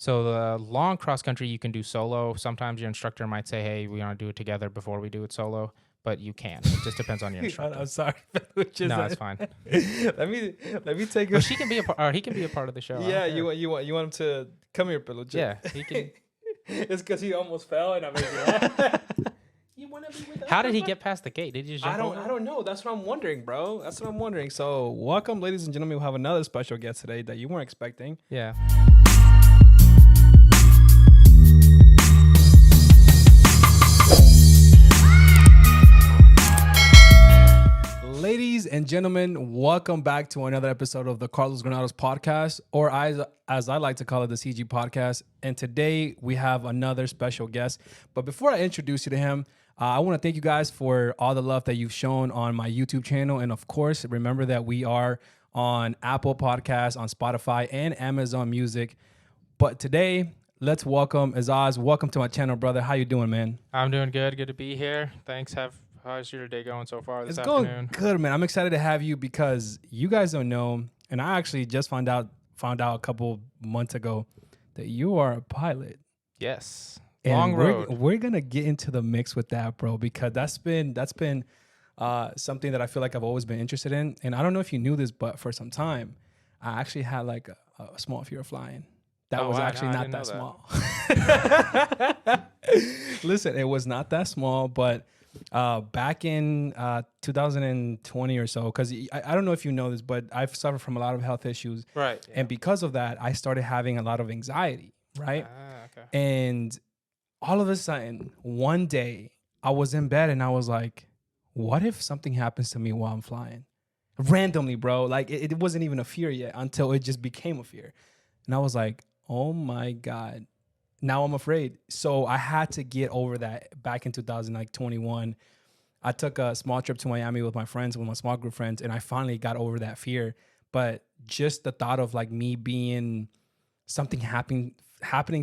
So the long cross country you can do solo. Sometimes your instructor might say, "Hey, we want to do it together before we do it solo," but you can. It just depends on your instructor. I'm sorry, No, it's fine. let me take. Well, she can be he can be a part of the show. Yeah, you want him to come here, Paluche. Yeah, he can. It's because he almost fell, and I made you laugh. You want to be with us? How did he get past the gate? Did he just jump over? I don't know. That's what I'm wondering, bro. That's what I'm wondering. So, welcome, ladies and gentlemen. We have another special guest today that you weren't expecting. Yeah. Ladies and gentlemen, welcome back to another episode of the Granados podcast, or as I like to call it, the CG podcast. And today we have another special guest. But before I introduce you to him, I want to thank you guys for all the love that you've shown on my YouTube channel. And of course, remember that we are on Apple Podcasts, on Spotify, and Amazon Music. But today, let's welcome Aizaz. Welcome to my channel, brother. How you doing, man? I'm doing good. Good to be here. Thanks. How's your day going so far this afternoon? It's going good, man. I'm excited to have you because you guys don't know, and I actually just found out a couple months ago that you are a pilot. Yes. And Long road. We're gonna get into the mix with that, bro, because that's been something that I feel like I've always been interested in. And I don't know if you knew this, but for some time, I actually had like a small fear of flying. That was actually not that small. Listen, it was not that small, but back in 2020 or so, because I don't know if you know this, but I've suffered from a lot of health issues. Right. Yeah. And because of that, I started having a lot of anxiety, right? Okay. And all of a sudden, one day, I was in bed and I was like, what if something happens to me while I'm flying? Randomly, bro. Like, it wasn't even a fear yet until it just became a fear. And I was like, oh my God. Now I'm afraid. So I had to get over that back in 2021. I took a small trip to Miami with my friends, with my small group friends, and I finally got over that fear. But just the thought of like me being something happening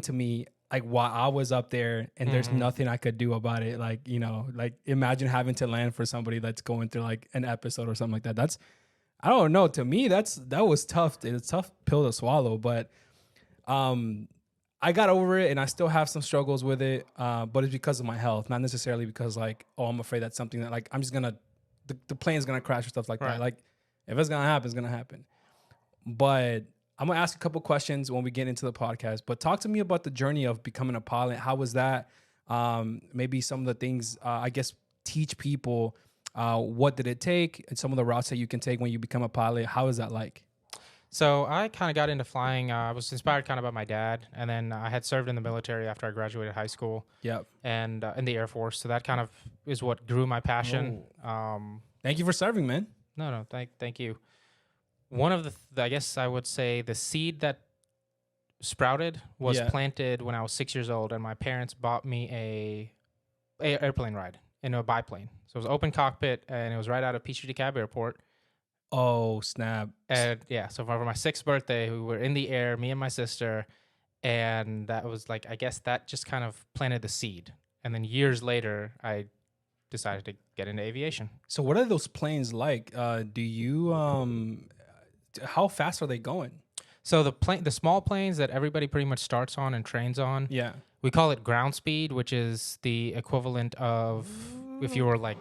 to me, like while I was up there and there's nothing I could do about it. Like, you know, like imagine having to land for somebody that's going through like an episode or something like that. I don't know. To me, that was tough. It's a tough pill to swallow, but, I got over it and I still have some struggles with it, but it's because of my health, not necessarily because like, oh, I'm afraid that's something that like, I'm just the plane's gonna crash or stuff like that. Like if it's gonna happen, it's gonna happen. But I'm gonna ask a couple questions when we get into the podcast, but talk to me about the journey of becoming a pilot. How was that? Maybe some of the things, I guess, teach people, what did it take and some of the routes that you can take when you become a pilot. How is that like? So I kind of got into flying. I was inspired kind of by my dad, and then I had served in the military after I graduated high school. Yep. And in the Air Force. So that kind of is what grew my passion. Thank you for serving, man. No, thank you. One of I guess I would say the seed that sprouted was planted when I was 6 years old, and my parents bought me a airplane ride in a biplane. So it was open cockpit, and it was right out of Peachtree DeKalb Airport. Oh, snap. And yeah, so for my 6th birthday, we were in the air, me and my sister, and that was like, I guess that just kind of planted the seed. And then years later, I decided to get into aviation. So what are those planes like? Do you, how fast are they going? So the small planes that everybody pretty much starts on and trains on, we call it ground speed, which is the equivalent of if you were like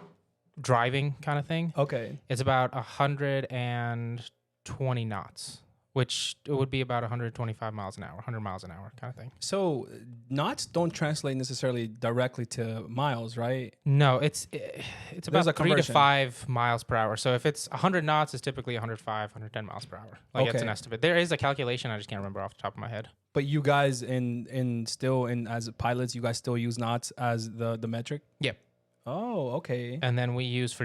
driving kind of thing. Okay. It's about 120 knots, which it would be about 125 miles an hour, 100 miles an hour kind of thing. So knots don't translate necessarily directly to miles, right? No, it's about 3 to 5 miles per hour. So if it's 100 knots, it's typically 105, 110 miles per hour. Like it's an estimate. There is a calculation. I just can't remember off the top of my head. But you guys as pilots, you guys still use knots as the metric? Yep. Oh, okay. And then we use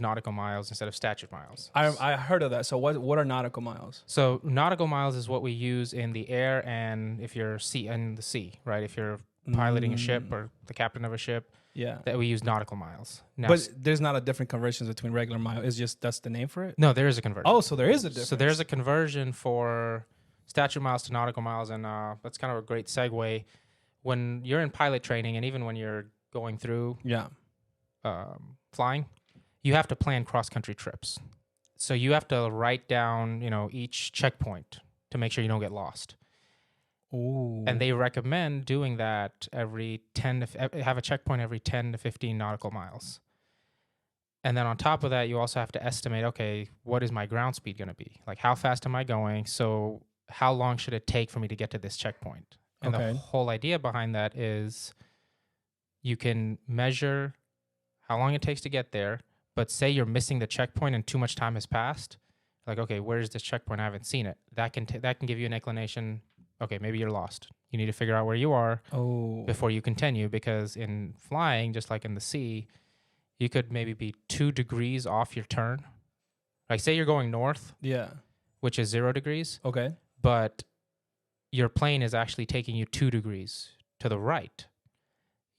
nautical miles instead of statute miles. I heard of that. So what are nautical miles? So nautical miles is what we use in the air and if you're in the sea, right? If you're piloting a ship or the captain of a ship, that we use nautical miles. Now, but there's not a different conversion between regular mile. It's just that's the name for it? No, there is a conversion. Oh, so there is a difference. So there's a conversion for statute miles to nautical miles, and that's kind of a great segue. When you're in pilot training and even when you're going through flying, you have to plan cross-country trips. So you have to write down, each checkpoint to make sure you don't get lost. Ooh. And they recommend doing that every 10 to have a checkpoint every 10 to 15 nautical miles. And then on top of that, you also have to estimate, okay, what is my ground speed going to be? Like, how fast am I going? So how long should it take for me to get to this checkpoint? And the whole idea behind that is you can measure how long it takes to get there, but say you're missing the checkpoint and too much time has passed. Like, okay, where's this checkpoint? I haven't seen it. That can give you an inclination. Okay, maybe you're lost. You need to figure out where you are before you continue, because in flying, just like in the sea, you could maybe be 2 degrees off your turn. Like, say you're going north, which is 0 degrees. Okay. But your plane is actually taking you 2 degrees to the right.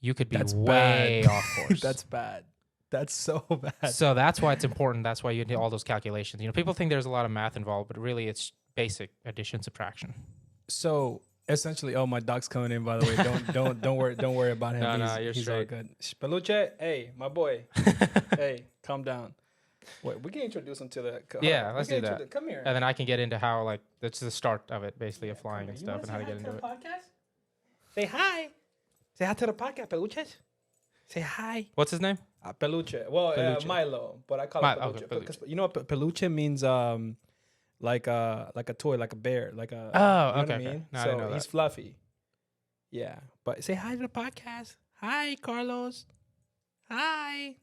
You could be way off course. That's bad. That's so bad. So that's why it's important. That's why you do all those calculations. You know, people think there's a lot of math involved, but really it's basic addition, subtraction. So essentially, my dog's coming in, by the way. Don't worry about him. No, you're he's straight. all good. Paluche, hey, my boy. Hey, calm down. Wait, we can introduce him to the. Let's do that. Come here. And then I can get into how, like, that's the start of it, basically, of flying and stuff, and how to get into it. Podcast? Say hi. Say hi to the podcast, Paluche. Say hi. What's his name? Peluche. Well, Peluche. Milo, but I call him Peluche. Okay, Peluche. Because you know what Peluche means? Like a toy, like a bear, like a. Oh, you know okay. What I mean? No, I didn't know he's that. fluffy. Yeah, but say hi to the podcast. Hi, Carlos. Hi.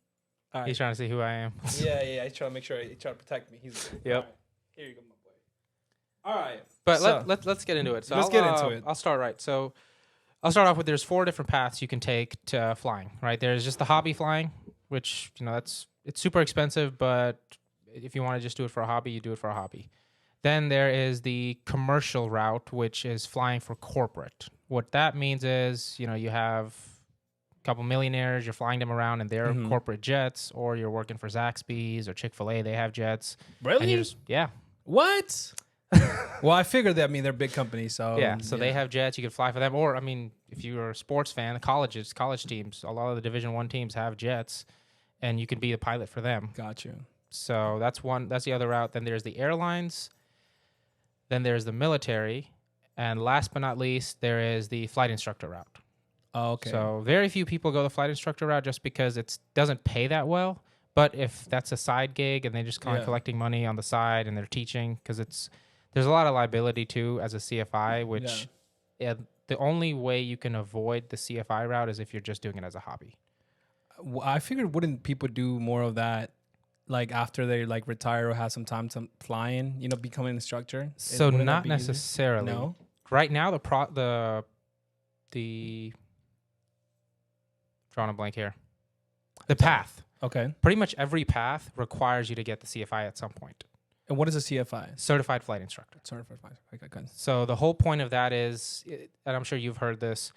All right. He's trying to see who I am. Yeah. He's trying to make sure. He's trying to protect me. He's. Yep. All right. Here you go, my boy. All right. But So, let's get into it. So let's get into it. I'll start right. So I'll start off with there's 4 different paths you can take to flying. Right, there's just the hobby flying, which it's super expensive, but if you want to just do it for a hobby, you do it for a hobby. Then there is the commercial route, which is flying for corporate. What that means is, you have a couple millionaires, you're flying them around in their corporate jets, or you're working for Zaxby's or Chick-fil-A, they have jets. Really? Yeah. What? Well, I figured that they're big companies, so they have jets. You can fly for them, or if you're a sports fan, the college teams, a lot of the Division I teams have jets, and you can be a pilot for them. Got you. So that's the other route. Then there's the airlines. Then there's the military, and last but not least, there is the flight instructor route. Oh, okay. So very few people go the flight instructor route just because it doesn't pay that well. But if that's a side gig and they're just kind of collecting money on the side and they're teaching, because there's a lot of liability too as a CFI, which the only way you can avoid the CFI route is if you're just doing it as a hobby. I figured wouldn't people do more of that, like after they retire or have some time flying, become an instructor? So not necessarily. No. Right now the drawing a blank here. The path. Okay. Pretty much every path requires you to get the CFI at some point. And what is a CFI? Certified Flight Instructor. Certified Flight. Okay, good. So the whole point of that is, and I'm sure you've heard this,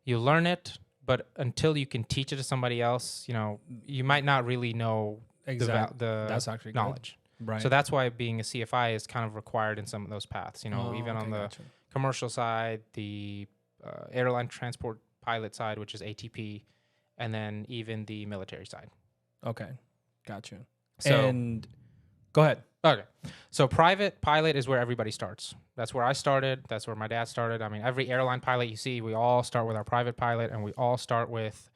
you learn it, but until you can teach it to somebody else, you might not really know the that's actually knowledge. Good. Right. So that's why being a CFI is kind of required in some of those paths. Even on the commercial side, the airline transport pilot side, which is ATP, and then even the military side. Okay, got you. So, and go ahead. Okay, so private pilot is where everybody starts. That's where I started. That's where my dad started. Every airline pilot you see, we all start with our private pilot, and we all start with,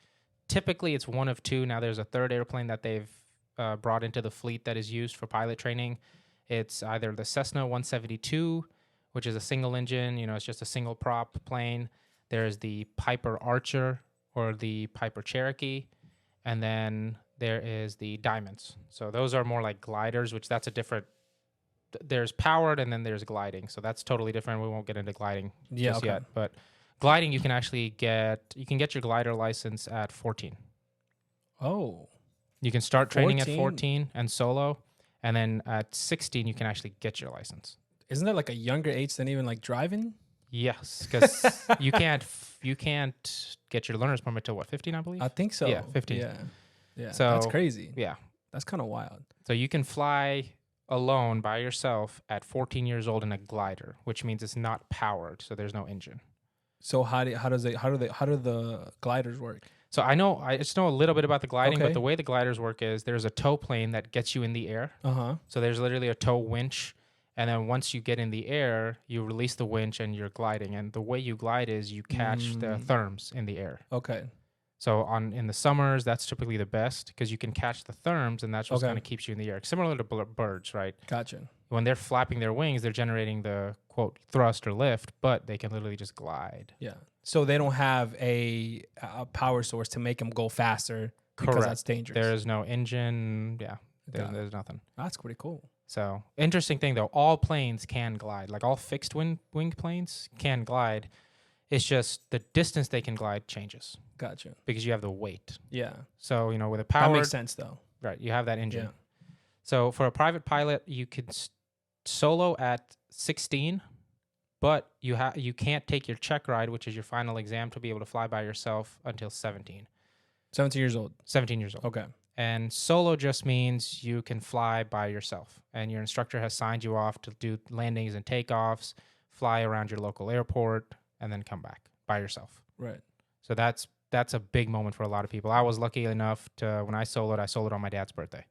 typically it's one of 2. Now there's a third airplane that they've brought into the fleet that is used for pilot training. It's either the Cessna 172, which is a single engine, it's just a single prop plane. There's the Piper Archer or the Piper Cherokee, and then there is the Diamonds. So those are more like gliders, which that's a different. There's powered and then there's gliding. So that's totally different. We won't get into gliding just yet. But gliding, you can actually get your glider license at 14. Oh. You can start training at 14 and solo, and then at 16 you can actually get your license. Isn't that like a younger age than even like driving? Yes, because you can't get your learner's permit till 15, I believe. I think so. Yeah, 15. Yeah. So that's crazy. Yeah, that's kind of wild. So you can fly alone by yourself at 14 years old in a glider, which means it's not powered, so there's no engine. So how do the gliders work? So I just know a little bit about the gliding, but the way the gliders work is there's a tow plane that gets you in the air. Uh-huh. So there's literally a tow winch, And then once you get in the air, you release the winch and you're gliding. And the way you glide is you catch the therms in the air. Okay. So in the summers, that's typically the best because you can catch the therms, and that's what kind of keeps you in the air. Similar to birds, right? Gotcha. When they're flapping their wings, they're generating the, quote, thrust or lift, but they can literally just glide. Yeah. So they don't have a power source to make them go faster because that's dangerous. There is no engine. Yeah. There's nothing. That's pretty cool. So interesting thing, though, all planes can glide. Like all fixed wing planes can glide. It's just the distance they can glide changes. Gotcha. Because you have the weight. Yeah. So, with a power... That makes sense, though. Right. You have that engine. Yeah. So for a private pilot, you could solo at 16, but you can't take your check ride, which is your final exam, to be able to fly by yourself until 17. 17 years old. 17 years old. Okay. And solo just means you can fly by yourself, and your instructor has signed you off to do landings and takeoffs, fly around your local airport, and then come back by yourself. Right. So that's a big moment for a lot of people. I was lucky enough to, when I soloed on my dad's birthday.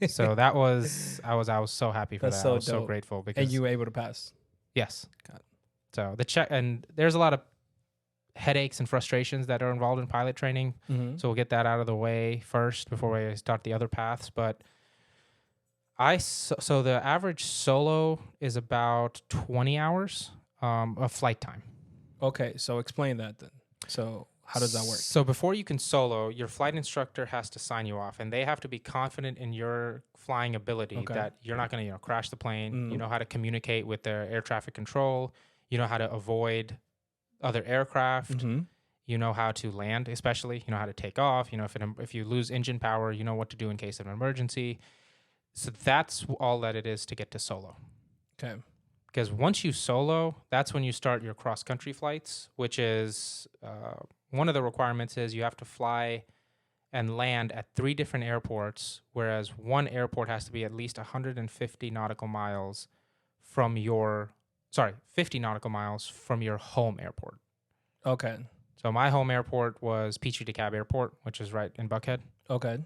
So I was so happy for that. I was so grateful because. And you were able to pass. Yes. Got it. So and there's a lot of headaches and frustrations that are involved in pilot training. Mm-hmm. So we'll get that out of the way first before we start the other paths. But so the average solo is about 20 hours of flight time. Okay, so explain that then. So how does that work? So before you can solo, your flight instructor has to sign you off, and they have to be confident in your flying ability that you're not going to crash the plane. You know how to communicate with the air traffic control. You know how to avoid other aircraft. Mm-hmm. You know how to land, especially. You know how to take off. If you lose engine power, you know what to do in case of an emergency. So that's all that it is to get to solo. Okay. Because once you solo, that's when you start your cross-country flights, which is one of the requirements is you have to fly and land at 3 different airports, whereas one airport has to be at least 150 nautical miles from 50 nautical miles from your home airport. Okay. So my home airport was Petrie DeKalb Airport, which is right in Buckhead. Okay.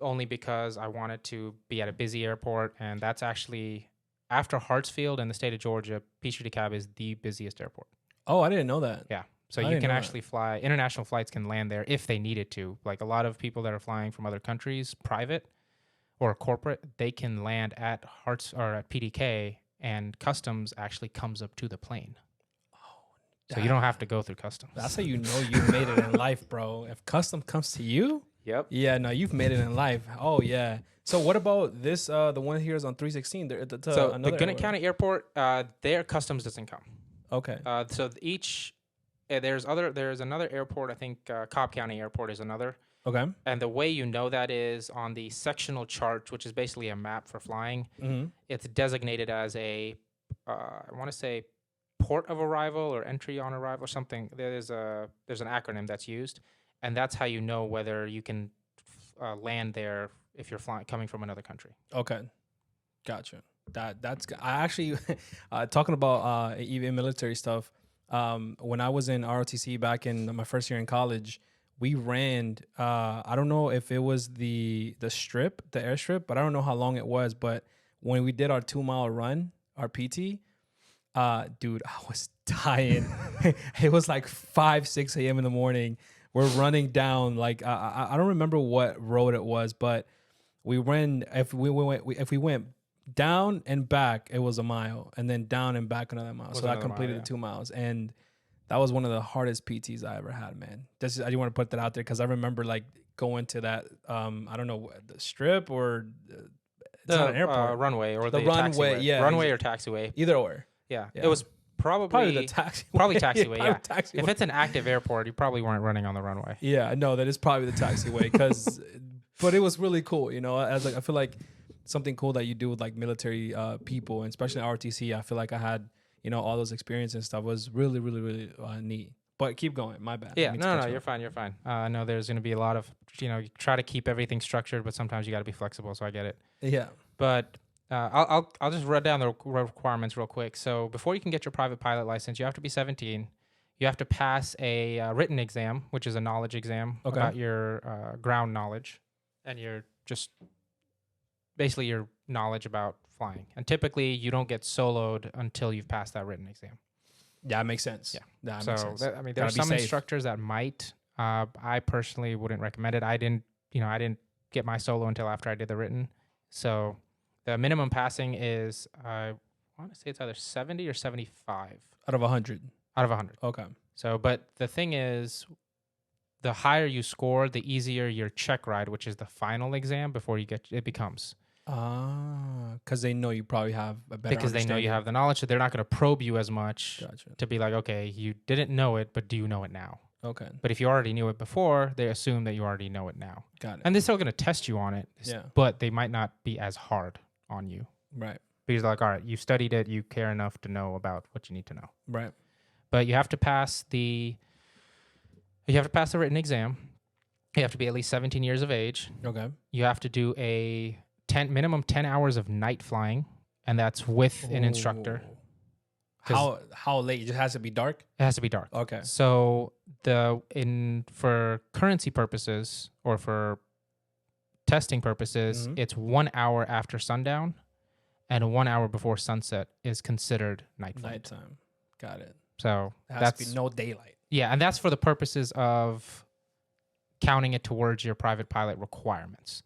Only because I wanted to be at a busy airport, and that's actually... After Hartsfield and the state of Georgia, Petrie DeKalb is the busiest airport. Oh, I didn't know that. Yeah. So you can actually fly, international flights can land there if they needed to. Like a lot of people that are flying from other countries, private or corporate, they can land at at PDK, and customs actually comes up to the plane. Oh, so you don't have to go through customs. That's how you know you made it in life, bro. If custom comes to you, yep. Yeah, no, you've made it in life. Oh, yeah. So what about this? The one here is on 316. So the Gwinnett County Airport, their customs doesn't come. Okay. So there's another airport. I think Cobb County Airport is another. Okay. And the way you know that is on the sectional chart, which is basically a map for flying. Mm-hmm. It's designated as I want to say, port of arrival or entry on arrival or something. There's an acronym that's used, and that's how you know whether you can land there if you're coming from another country. Okay, gotcha. That's I actually talking about even military stuff. When I was in ROTC back in my first year in college, we ran. I don't know if it was the airstrip, but I don't know how long it was. But when we did our 2-mile run, our PT, dude, I was dying. It was like 6 a.m. in the morning. We're running down I don't remember what road it was, but we ran. If we went down and back, it was a mile, and then down and back another mile. So I completed the 2 miles, and that was one of the hardest PTs I ever had, man. I just want to put that out there because I remember going to that. I don't know, the strip or it's not an airport, runway or the runway, taxiway. Yeah, runway or taxiway, either or. Yeah. It was probably the taxiway. Probably taxiway, yeah. Taxiway. If it's an active airport, you probably weren't running on the runway. Yeah, no, that is probably the taxiway because, but it was really cool, I feel like something cool that you do with military people, and especially RTC. I feel like I had all those experiences and stuff. It was really, really, really neat. But keep going. My bad. Yeah, no, you're fine. You're fine. I know there's going to be a lot of you try to keep everything structured, but sometimes you got to be flexible. So I get it. Yeah. But I'll just run down the requirements real quick. So before you can get your private pilot license, you have to be 17. You have to pass a written exam, which is a knowledge exam about your ground knowledge and your basically your knowledge about flying. And typically, you don't get soloed until you've passed that written exam. Yeah, that makes sense. Yeah. That So, makes sense. I mean, there are some instructors that might. I personally wouldn't recommend it. I didn't get my solo until after I did the written. So the minimum passing is, I want to say it's either 70 or 75. Out of 100. Out of 100. Okay. So, but the thing is, the higher you score, the easier your check ride, which is the final exam before you get it becomes. Because they know you probably have a better Because they know you have the knowledge, so they're not going to probe you as much to be like, okay, you didn't know it, but do you know it now? Okay. But if you already knew it before, they assume that you already know it now. Got it. And they're still going to test you on it, but they might not be as hard on you. Right. Because like, all right, you studied it, you care enough to know about what you need to know. Right. But you have to pass the written exam. You have to be at least 17 years of age. Okay. You have to do a minimum 10 hours of night flying, and that's with an instructor. How late? It just has to be dark? It has to be dark. Okay. So for currency purposes or for testing purposes, it's 1 hour after sundown and 1 hour before sunset is considered night flight. Nighttime. Got it. So it has to be no daylight. Yeah, and that's for the purposes of counting it towards your private pilot requirements.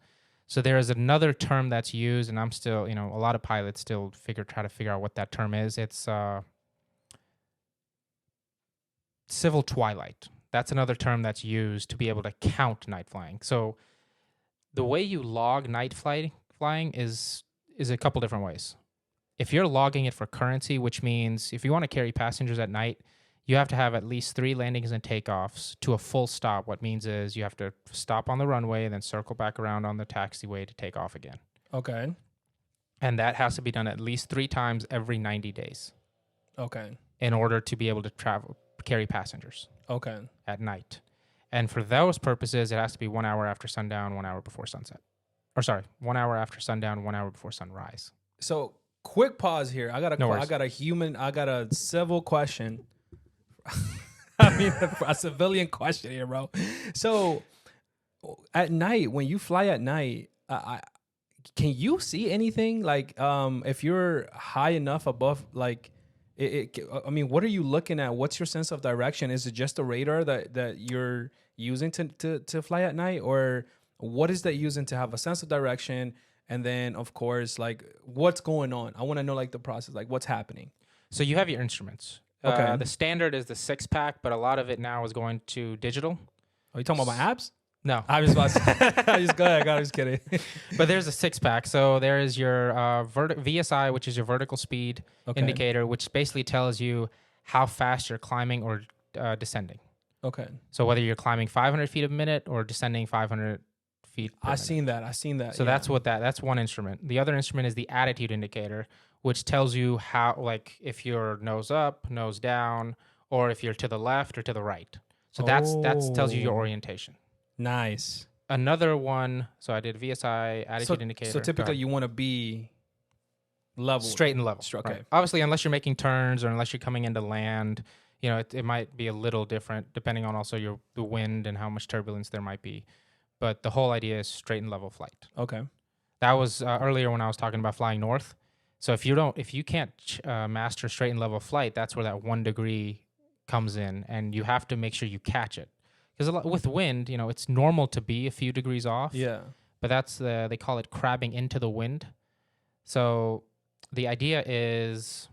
So there is another term that's used, and I'm still, a lot of pilots still try to figure out what that term is. It's civil twilight. That's another term that's used to be able to count night flying. So the way you log night flying is a couple different ways. If you're logging it for currency, which means if you want to carry passengers at night, you have to have at least 3 landings and takeoffs to a full stop. What means is you have to stop on the runway and then circle back around on the taxiway to take off again. Okay. And that has to be done at least 3 times every 90 days. Okay. In order to be able to carry passengers. Okay. At night. And for those purposes, it has to be 1 hour after sundown, 1 hour before sunset. 1 hour after sundown, 1 hour before sunrise. So quick pause here. I got a civil question. I mean, a civilian question here, bro. So at night, when you fly at night, can you see anything? Like, if you're high enough above, like, I mean, what are you looking at? What's your sense of direction? Is it just the radar that you're using to fly at night, or what is that using to have a sense of direction? And then, of course, like, what's going on? I want to know, like, the process, like, what's happening. So you have your instruments. Okay. The standard is the 6-pack, but a lot of it now is going to digital. Are you talking about my abs? No. I was about to go ahead. I was kidding. But there's a 6-pack. So there is your VSI, which is your vertical speed indicator, which basically tells you how fast you're climbing or descending. Okay. So whether you're climbing 500 feet a minute or descending 500 feet per minute. I seen that. So that's one instrument. The other instrument is the attitude indicator, which tells you how, like, if you're nose up, nose down, or if you're to the left or to the right. So that tells you your orientation. Nice. Another one, so I did VSI, attitude indicator. So typically you want to be level. Straight and level. Okay. Right? Obviously, unless you're making turns or unless you're coming into land, it might be a little different depending on also the wind and how much turbulence there might be. But the whole idea is straight and level flight. Okay. That was earlier when I was talking about flying north. So if you can't master straight and level flight, that's where that 1 degree comes in, and you have to make sure you catch it. Because with wind, it's normal to be a few degrees off. Yeah. But they call it crabbing into the wind. So the idea is,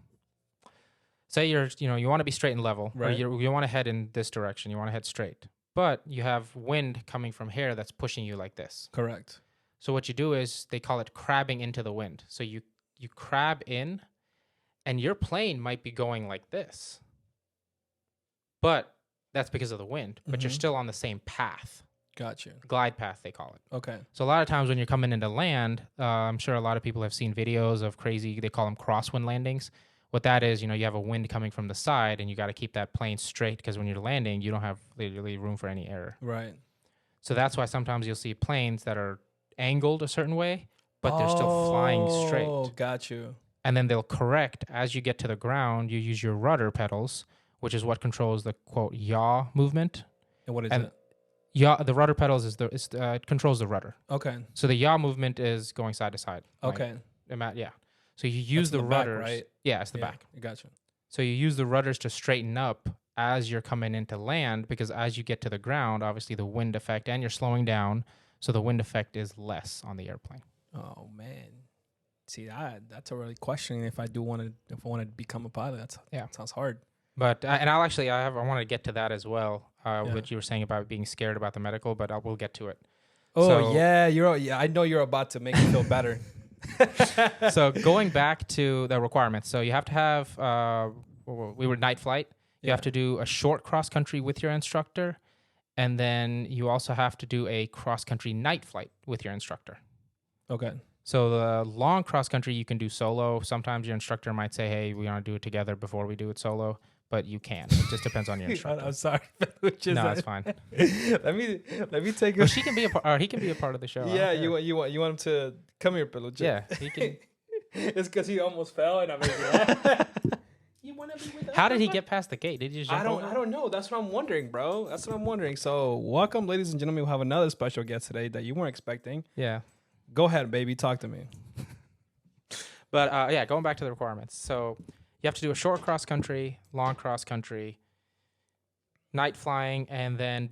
say you want to be straight and level, right? Or you want to head in this direction, you want to head straight, but you have wind coming from here that's pushing you like this. Correct. So what you do is they call it crabbing into the wind. So you crab in, and your plane might be going like this, but that's because of the wind. But you're still on the same path. Gotcha. Glide path, they call it. Okay. So a lot of times when you're coming into land, I'm sure a lot of people have seen videos of crazy, they call them crosswind landings. What that is, you have a wind coming from the side, and you got to keep that plane straight, because when you're landing, you don't have literally room for any error. Right. So that's why sometimes you'll see planes that are angled a certain way, but they're still flying straight. Oh, got you. And then they'll correct as you get to the ground. You use your rudder pedals, which is what controls the, quote, yaw movement. And what is it? Yaw, the rudder pedals it controls the rudder. Okay. So the yaw movement is going side to side. Okay. Yeah. So you use the back, rudders. right? Yeah, it's the back. Gotcha. So you use the rudders to straighten up as you're coming into land, because as you get to the ground, obviously the wind effect, and you're slowing down, so the wind effect is less on the airplane. Oh man, see that's already questioning if I want to become a pilot. That sounds hard. But and I want to get to that as well. What you were saying about being scared about the medical, but we'll get to it. Oh so, I know you're about to make me feel better. So going back to the requirements, so you have to have we were night flight. You have to do a short cross country with your instructor, and then you also have to do a cross country night flight with your instructor. Okay. So the long cross country you can do solo. Sometimes your instructor might say, "Hey, we want to do it together before we do it solo," but you can. It just depends on your instructor. I'm sorry. No, it's fine. let me take. Well, she can be he can be a part of the show. Yeah, you want him to come here, Paluche. Yeah, he can. It's because he almost fell, and I made you laugh. You want to be with us? How did he get past the gate? Did he just jump over? I don't know. That's what I'm wondering, bro. That's what I'm wondering. So, welcome, ladies and gentlemen. We have another special guest today that you weren't expecting. Yeah. Go ahead, baby. Talk to me. But going back to the requirements. So you have to do a short cross country, long cross country, night flying, and then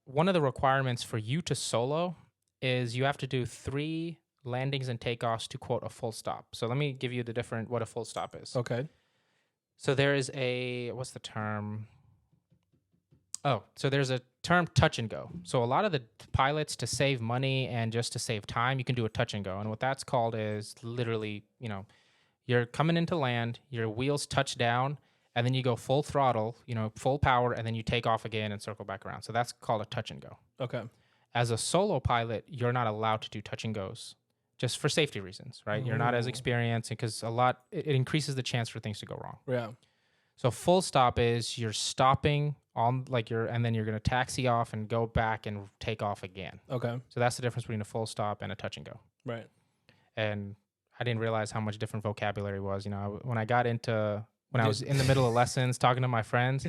one of the requirements for you to solo is you have to do 3 landings and takeoffs to quote a full stop. So let me give you what a full stop is. Okay. So there is what's the term? Oh, so there's a term touch and go. So a lot of the pilots, to save money and just to save time, you can do a touch and go. And what that's called is literally, you're coming into land, your wheels touch down, and then you go full throttle, full power, and then you take off again and circle back around. So that's called a touch and go. Okay. As a solo pilot, you're not allowed to do touch and goes, just for safety reasons, right? You're not as experienced, because it increases the chance for things to go wrong. Yeah. So full stop is you're stopping on and then you're going to taxi off and go back and take off again. Okay. So that's the difference between a full stop and a touch and go. Right. And I didn't realize how much different vocabulary was. When I was in the middle of lessons talking to my friends,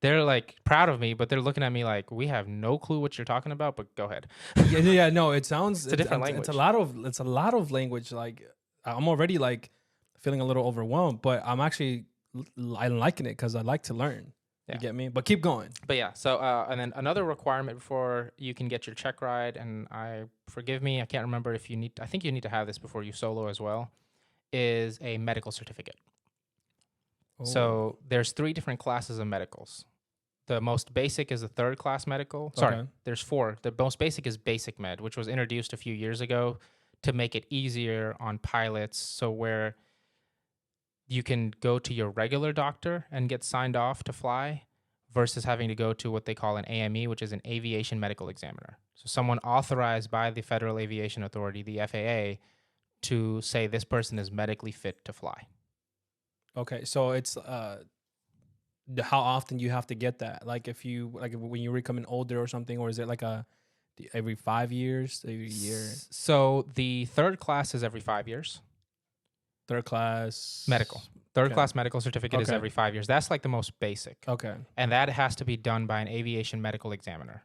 they're like proud of me, but they're looking at me like, we have no clue what you're talking about, but go ahead. Yeah, no, it sounds it's a different language. It's a lot of language. Like, I'm already like feeling a little overwhelmed, but I'm liking it because I like to learn. Yeah. You get me? But keep going. But yeah, so and then another requirement before you can get your check ride, and forgive me, I can't remember if you I think you need to have this before you solo as well, is a medical certificate. Oh. So there's 3 different classes of medicals. The most basic is the 3rd class medical. Sorry, there's 4. The most basic is basic med, which was introduced a few years ago to make it easier on pilots. So where you can go to your regular doctor and get signed off to fly versus having to go to what they call an AME, which is an aviation medical examiner. So someone authorized by the Federal Aviation Authority, the FAA, to say this person is medically fit to fly. Okay, so it's how often you have to get that? Like when you're becoming older or something, or is it like every 5 years, every year? So the 3rd class is every 5 years. 3rd class medical. 3rd class medical certificate is every 5 years. That's like the most basic. Okay. And that has to be done by an aviation medical examiner.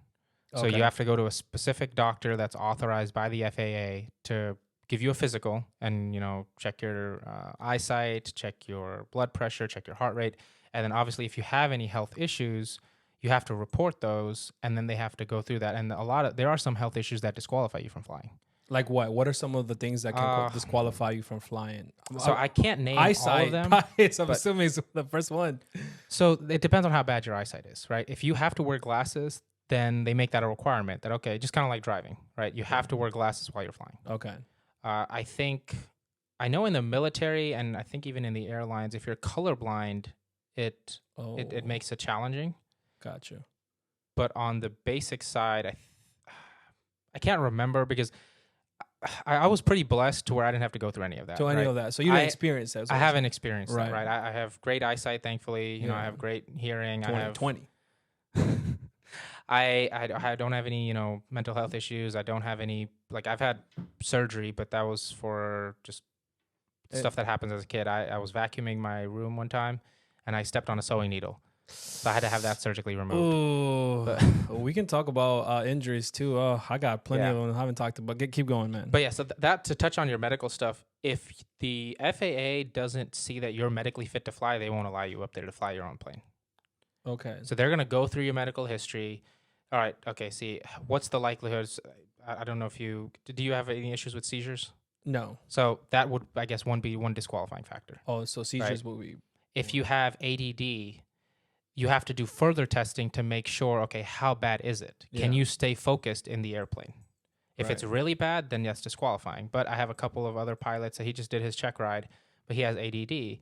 So you have to go to a specific doctor that's authorized by the FAA to give you a physical and, check your eyesight, check your blood pressure, check your heart rate. And then obviously if you have any health issues, you have to report those, and then they have to go through that. And there are some health issues that disqualify you from flying. Like what? What are some of the things that can disqualify you from flying? So I can't name eyesight, all of them. So I'm assuming it's the first one. So it depends on how bad your eyesight is, right? If you have to wear glasses, then they make that a requirement that, okay, just kind of like driving, right? You have to wear glasses while you're flying. Okay. I know in the military, and I think even in the airlines, if you're colorblind, it makes it challenging. Gotcha. But on the basic side, I can't remember, because I was pretty blessed to where I didn't have to go through any of that. So you didn't experience that. I haven't experienced that, right? I have great eyesight, thankfully. I have great hearing. 20. I don't have any, mental health issues. I don't have any, I've had surgery, but that was for just stuff that happens as a kid. I was vacuuming my room one time, and I stepped on a sewing needle. So I had to have that surgically removed. Oh, But we can talk about injuries too. Oh, I got plenty Yeah. of them. I haven't talked about. Keep going, man. But yeah, so that to touch on your medical stuff, if the FAA doesn't see that you're medically fit to fly, they won't allow you up there to fly your own plane. Okay. So they're gonna go through your medical history. All right, okay. See, what's the likelihoods? I don't know if you do. You have any issues with seizures? No. So that would, I guess, be one disqualifying factor. Oh, so seizures will be. If you have ADD, you have to do further testing to make sure, okay, how bad is it? Can you stay focused in the airplane? If it's really bad, then that's disqualifying. But I have a couple of other pilots that he just did his check ride, but he has ADD.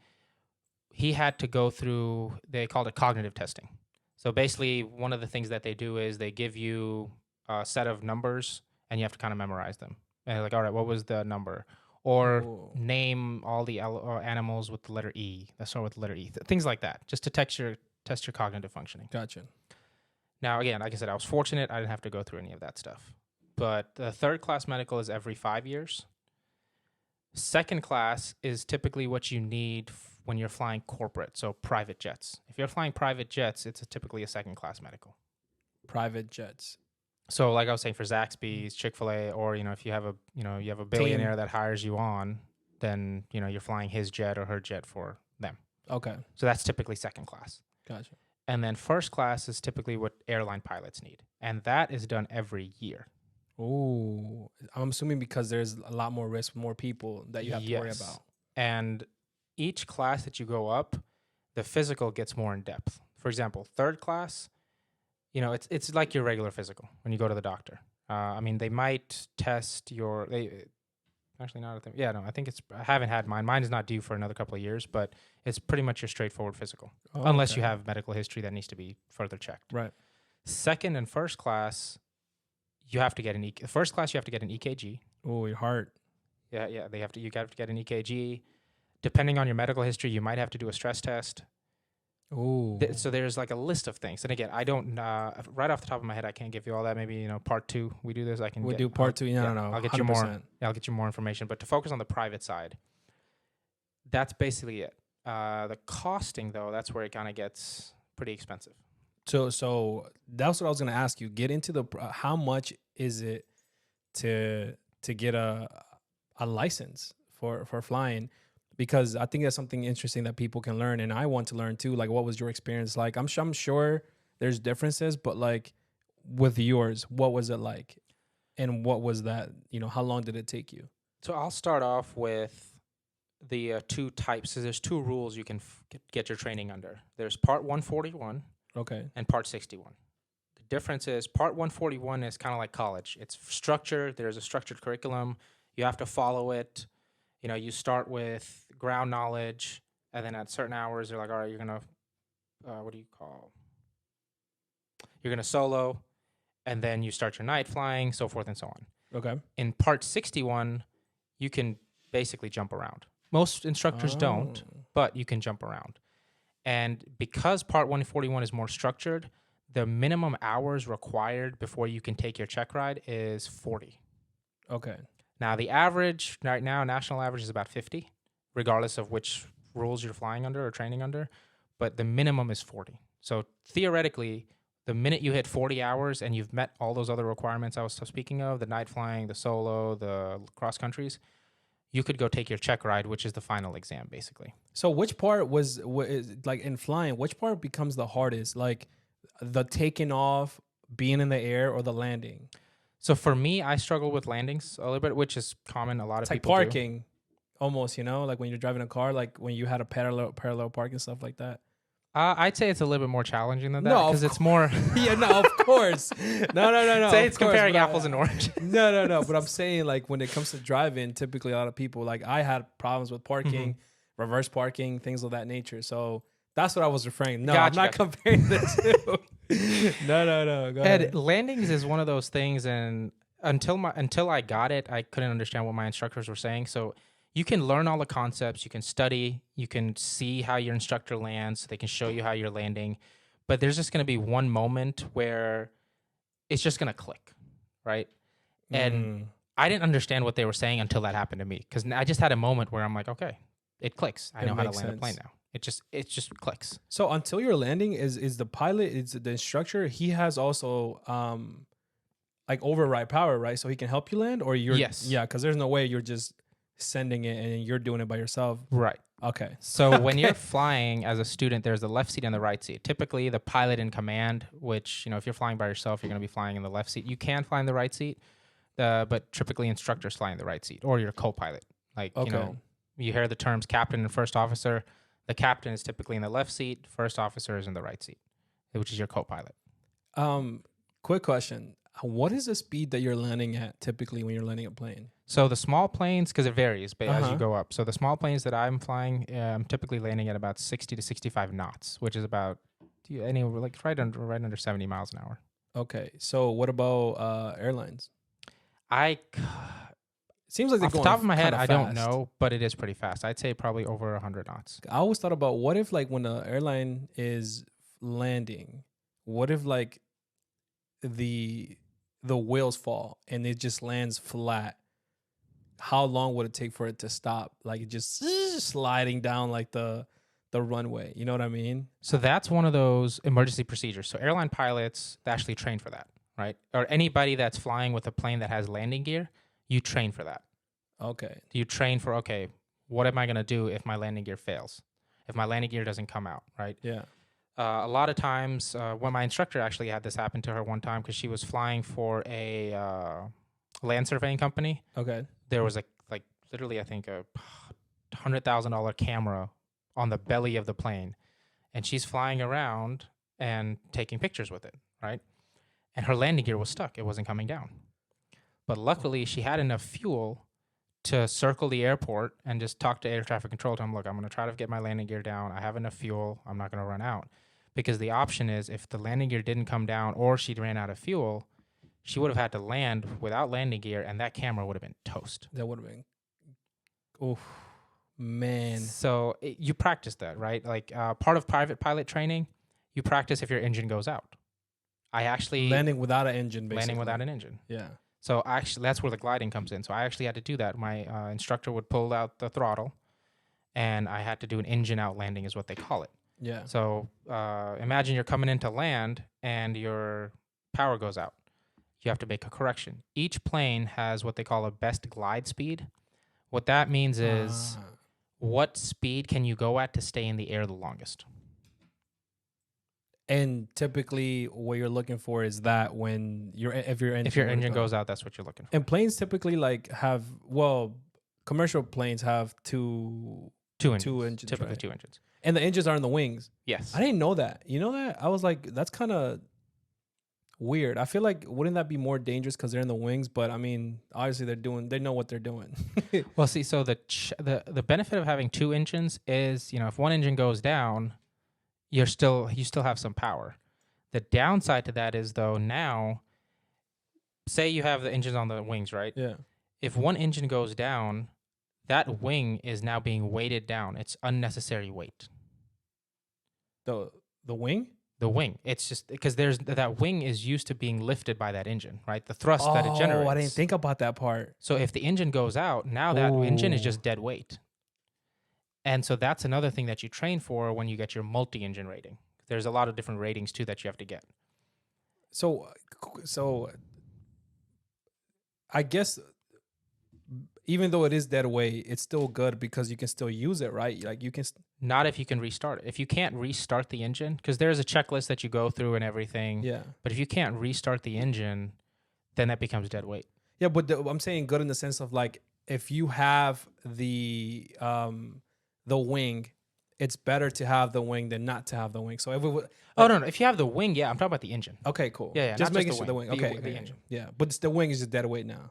He had to go through, they called it cognitive testing. So basically, one of the things that they do is they give you a set of numbers, and you have to kind of memorize them. And they're like, all right, what was the number? Or name all the animals with the letter E. Let's start with the letter E. Things like that, just to test your cognitive functioning. Gotcha. Now, again, like I said, I was fortunate. I didn't have to go through any of that stuff. But the third class medical is every 5 years. Second class is typically what you need when you're flying corporate, so private jets. If you're flying private jets, it's typically a second class medical. Private jets. So, like I was saying, for Zaxby's, Chick-fil-A, or if you have a billionaire that hires you on, then you're flying his jet or her jet for them. Okay. So that's typically second class. Gotcha. And then first class is typically what airline pilots need, and that is done every year. Oh, I'm assuming because there's a lot more risk, more people that you have to worry about. And each class that you go up, the physical gets more in depth. For example, third class, it's like your regular physical when you go to the doctor. I mean, they might test actually not. I think I haven't had mine. Mine is not due for another couple of years, but it's pretty much your straightforward physical, unless you have medical history that needs to be further checked. Right. Second and first class, you have to get first class, you have to get an EKG. Oh, your heart. Yeah, you have to get an EKG. Depending on your medical history, you might have to do a stress test. Oh. So there's like a list of things. And again, I don't, right off the top of my head, I can't give you all that. Maybe, part 2, we do this. We'll do part 2. No. I'll get 100%. you more. I'll get you more information. But to focus on the private side, that's basically it. The costing, though, that's where it kind of gets pretty expensive. So that's what I was going to ask you. Get into how much is it to get a license for flying? Because I think that's something interesting that people can learn, and I want to learn too. Like, what was your experience like? I'm sure there's differences, but like with yours, what was it like, and what was that? How long did it take you? So I'll start off with the 2 types. So there's 2 rules you can get your training under. There's Part 141, and Part 61. The difference is Part 141 is kind of like college. It's structured. There's a structured curriculum. You have to follow it. You start with ground knowledge, and then at certain hours, they're like, all right, you're going to, you're going to solo, and then you start your night flying, so forth and so on. Okay. In Part 61, you can basically jump around. Most instructors don't, but you can jump around. And because Part 141 is more structured, the minimum hours required before you can take your check ride is 40. Okay. Now, the average right now, national average is about 50, regardless of which rules you're flying under or training under, but the minimum is 40. So theoretically, the minute you hit 40 hours and you've met all those other requirements I was speaking of, the night flying, the solo, the cross countries, you could go take your check ride, which is the final exam, basically. So which part was like in flying, which part becomes the hardest? Like the taking off, being in the air, or the landing? So for me, I struggle with landings a little bit, which is common. A lot of people like parking, almost, like when you're driving a car, like when you had a parallel park and stuff like that. I'd say it's a little bit more challenging than that because it's more. Yeah, no, of course. No. Say it's comparing apples and oranges. No. But I'm saying, like, when it comes to driving, typically a lot of people, like, I had problems with parking, reverse parking, things of that nature. So that's what I was referring. No, I'm not comparing the two. No. Go ahead. Landings is one of those things, and until I got it, I couldn't understand what my instructors were saying. So you can learn all the concepts, you can study, you can see how your instructor lands, they can show you how you're landing, but there's just going to be one moment where it's just going to click, right? And I didn't understand what they were saying until that happened to me, because I just had a moment where I'm like, okay, it clicks. I know how to land a plane now. It just clicks. So until you're landing, is the pilot, is the instructor, he has also like override power, right? So he can help you land, or you're yeah, because there's no way you're just sending it and you're doing it by yourself. Right. Okay. So when you're flying as a student, there's the left seat and the right seat. Typically, the pilot in command, which, you know, if you're flying by yourself, you're going to be flying in the left seat. You can fly in the right seat, but typically instructors fly in the right seat, or your co-pilot. Like, you know, you hear the terms captain and first officer. The captain is typically in the left seat. First officer is in the right seat, which is your co-pilot. Quick question. What is the speed that you're landing at typically when you're landing a plane? So the small planes, because it varies as you go up. So the small planes that I'm flying, I'm typically landing at about 60 to 65 knots, which is about right under 70 miles an hour. Okay. So what about airlines? Seems like off the top of my head, I don't know, but it is pretty fast. I'd say probably over 100 knots. I always thought about, what if like when the airline is landing, what if like the wheels fall and it just lands flat? How long would it take for it to stop? Like it just sliding down like the runway. You know what I mean? So that's one of those emergency procedures. So airline pilots actually train for that, right? Or anybody that's flying with a plane that has landing gear, you train for that. Okay. You train for, okay, what am I going to do if my landing gear fails? If my landing gear doesn't come out, right? Yeah. A lot of times, when my instructor actually had this happen to her one time, because she was flying for a land surveying company. Okay. There was literally, I think, a $100,000 camera on the belly of the plane, and she's flying around and taking pictures with it, right? And her landing gear was stuck; it wasn't coming down. But luckily, she had enough fuel to circle the airport and just talk to air traffic control. Tell them, look, I'm going to try to get my landing gear down. I have enough fuel. I'm not going to run out. Because the option is, if the landing gear didn't come down or she ran out of fuel, she would have had to land without landing gear, and that camera would have been toast. That would have been, oh, man. So you practice that, right? Like part of private pilot training, you practice if your engine goes out. I actually... Landing without an engine, basically. Landing without an engine. Yeah. So actually, that's where the gliding comes in. So I actually had to do that. My instructor would pull out the throttle, and I had to do an engine out landing is what they call it. Yeah. So imagine you're coming in to land, and your power goes out. You have to make a correction. Each plane has what they call a best glide speed. What that means is what speed can you go at to stay in the air the longest? And typically what you're looking for is that when if your engine goes out, that's what you're looking for. And planes typically like have, well, commercial planes have two engines. Typically, right? 2 engines. And the engines are in the wings. Yes. I didn't know that. You know that? I was like, that's kind of weird. I feel like, wouldn't that be more dangerous because they're in the wings? But I mean, obviously they know what they're doing. Well, see, so the benefit of having 2 engines is, you know, if one engine goes down, you still have some power. The downside to that is, though, now, say you have the engines on the wings, right? Yeah. If one engine goes down, that wing is now being weighted down. It's unnecessary weight. The wing? The wing. It's just because that wing is used to being lifted by that engine, right? The thrust that it generates. Oh, I didn't think about that part. So if the engine goes out, now that engine is just dead weight. And so that's another thing that you train for when you get your multi-engine rating. There's a lot of different ratings too that you have to get. So I guess even though it is dead weight, it's still good because you can still use it, right? Like you can... Not if you can restart it. If you can't restart the engine, because there's a checklist that you go through and everything. Yeah. But if you can't restart the engine, then that becomes dead weight. Yeah, but I'm saying good in the sense of like, if you have the wing, it's better to have the wing than not to have the wing. So if it would, no. If you have the wing, yeah, I'm talking about the engine. Okay, cool. Yeah, just making sure the the wing. The engine. Yeah, but the wing is just dead weight now.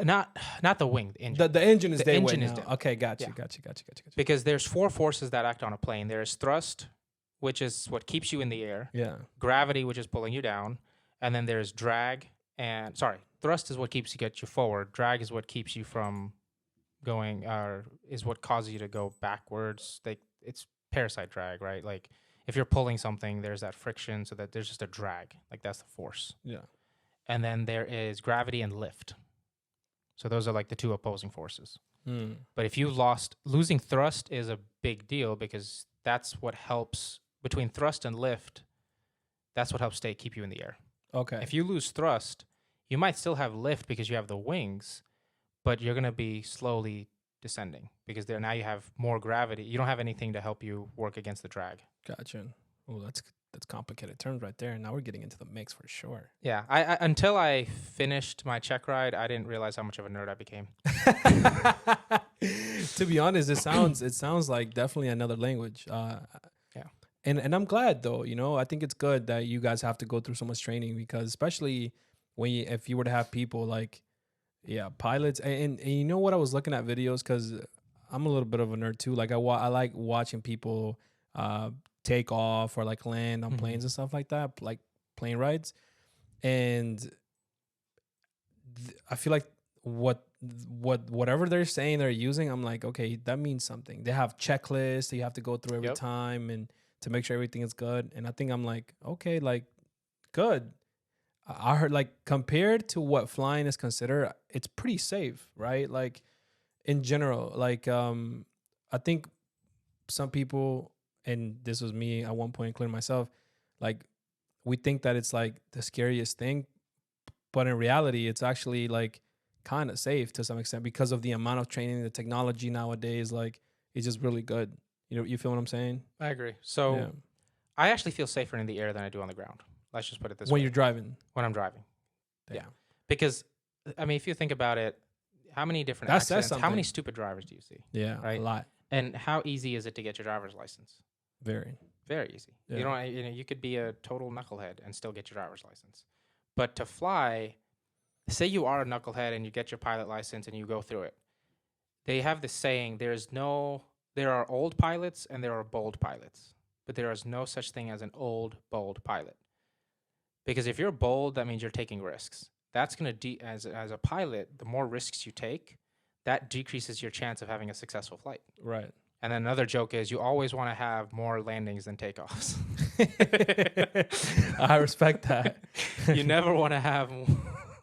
Not the wing, the engine. The engine is dead weight engine now. is dead. Okay, gotcha. Because there's 4 forces that act on a plane. There's thrust, which is what keeps you in the air. Yeah. Gravity, which is pulling you down. And then there's drag thrust is what gets you forward. Drag is what keeps you from going, is what causes you to go backwards. It's parasite drag, right? Like if you're pulling something, there's that friction, so that there's just a drag. Like that's the force. Yeah. And then there is gravity and lift. So those are like the 2 opposing forces. But if you losing thrust is a big deal because that's what helps between thrust and lift. That's what helps keep you in the air. Okay. If you lose thrust, you might still have lift because you have the wings, but you're going to be slowly descending because there now you have more gravity. You don't have anything to help you work against the drag. Gotcha. Oh, that's complicated terms right there. Now we're getting into the mix for sure. Yeah, I until I finished my check ride, I didn't realize how much of a nerd I became. To be honest, it sounds like definitely another language. Yeah. And I'm glad though, you know, I think it's good that you guys have to go through so much training because especially if you were to have people like, pilots and you know what, I was looking at videos because I'm a little bit of a nerd too. Like I like watching people take off or like land on planes and stuff like that, like plane rides. And I feel like whatever they're saying they're using, I'm like, okay, that means something. They have checklists that you have to go through every time and to make sure everything is good. And I think I'm like, okay, like good. I heard like compared to what flying is considered, it's pretty safe, right? Like in general, like I think some people, and this was me at one point, including myself, like we think that it's like the scariest thing, but in reality, it's actually like kind of safe to some extent because of the amount of training, the technology nowadays. Like it's just really good. You know, you feel what I'm saying? I agree. So I actually feel safer in the air than I do on the ground. Let's just put it this way. When you're driving? When I'm driving. Damn. Yeah. Because, I mean, if you think about it, how many different accidents, how many stupid drivers do you see? Yeah, right? A lot. And how easy is it to get your driver's license? Very. Very easy. Yeah. You could be a total knucklehead and still get your driver's license. But to fly, say you are a knucklehead and you get your pilot license and you go through it. They have this saying, there are old pilots and there are bold pilots, but there is no such thing as an old, bold pilot. Because if you're bold, that means you're taking risks. That's going to, as a pilot, the more risks you take, that decreases your chance of having a successful flight. Right. And then another joke is you always want to have more landings than takeoffs. I respect that. You never want to have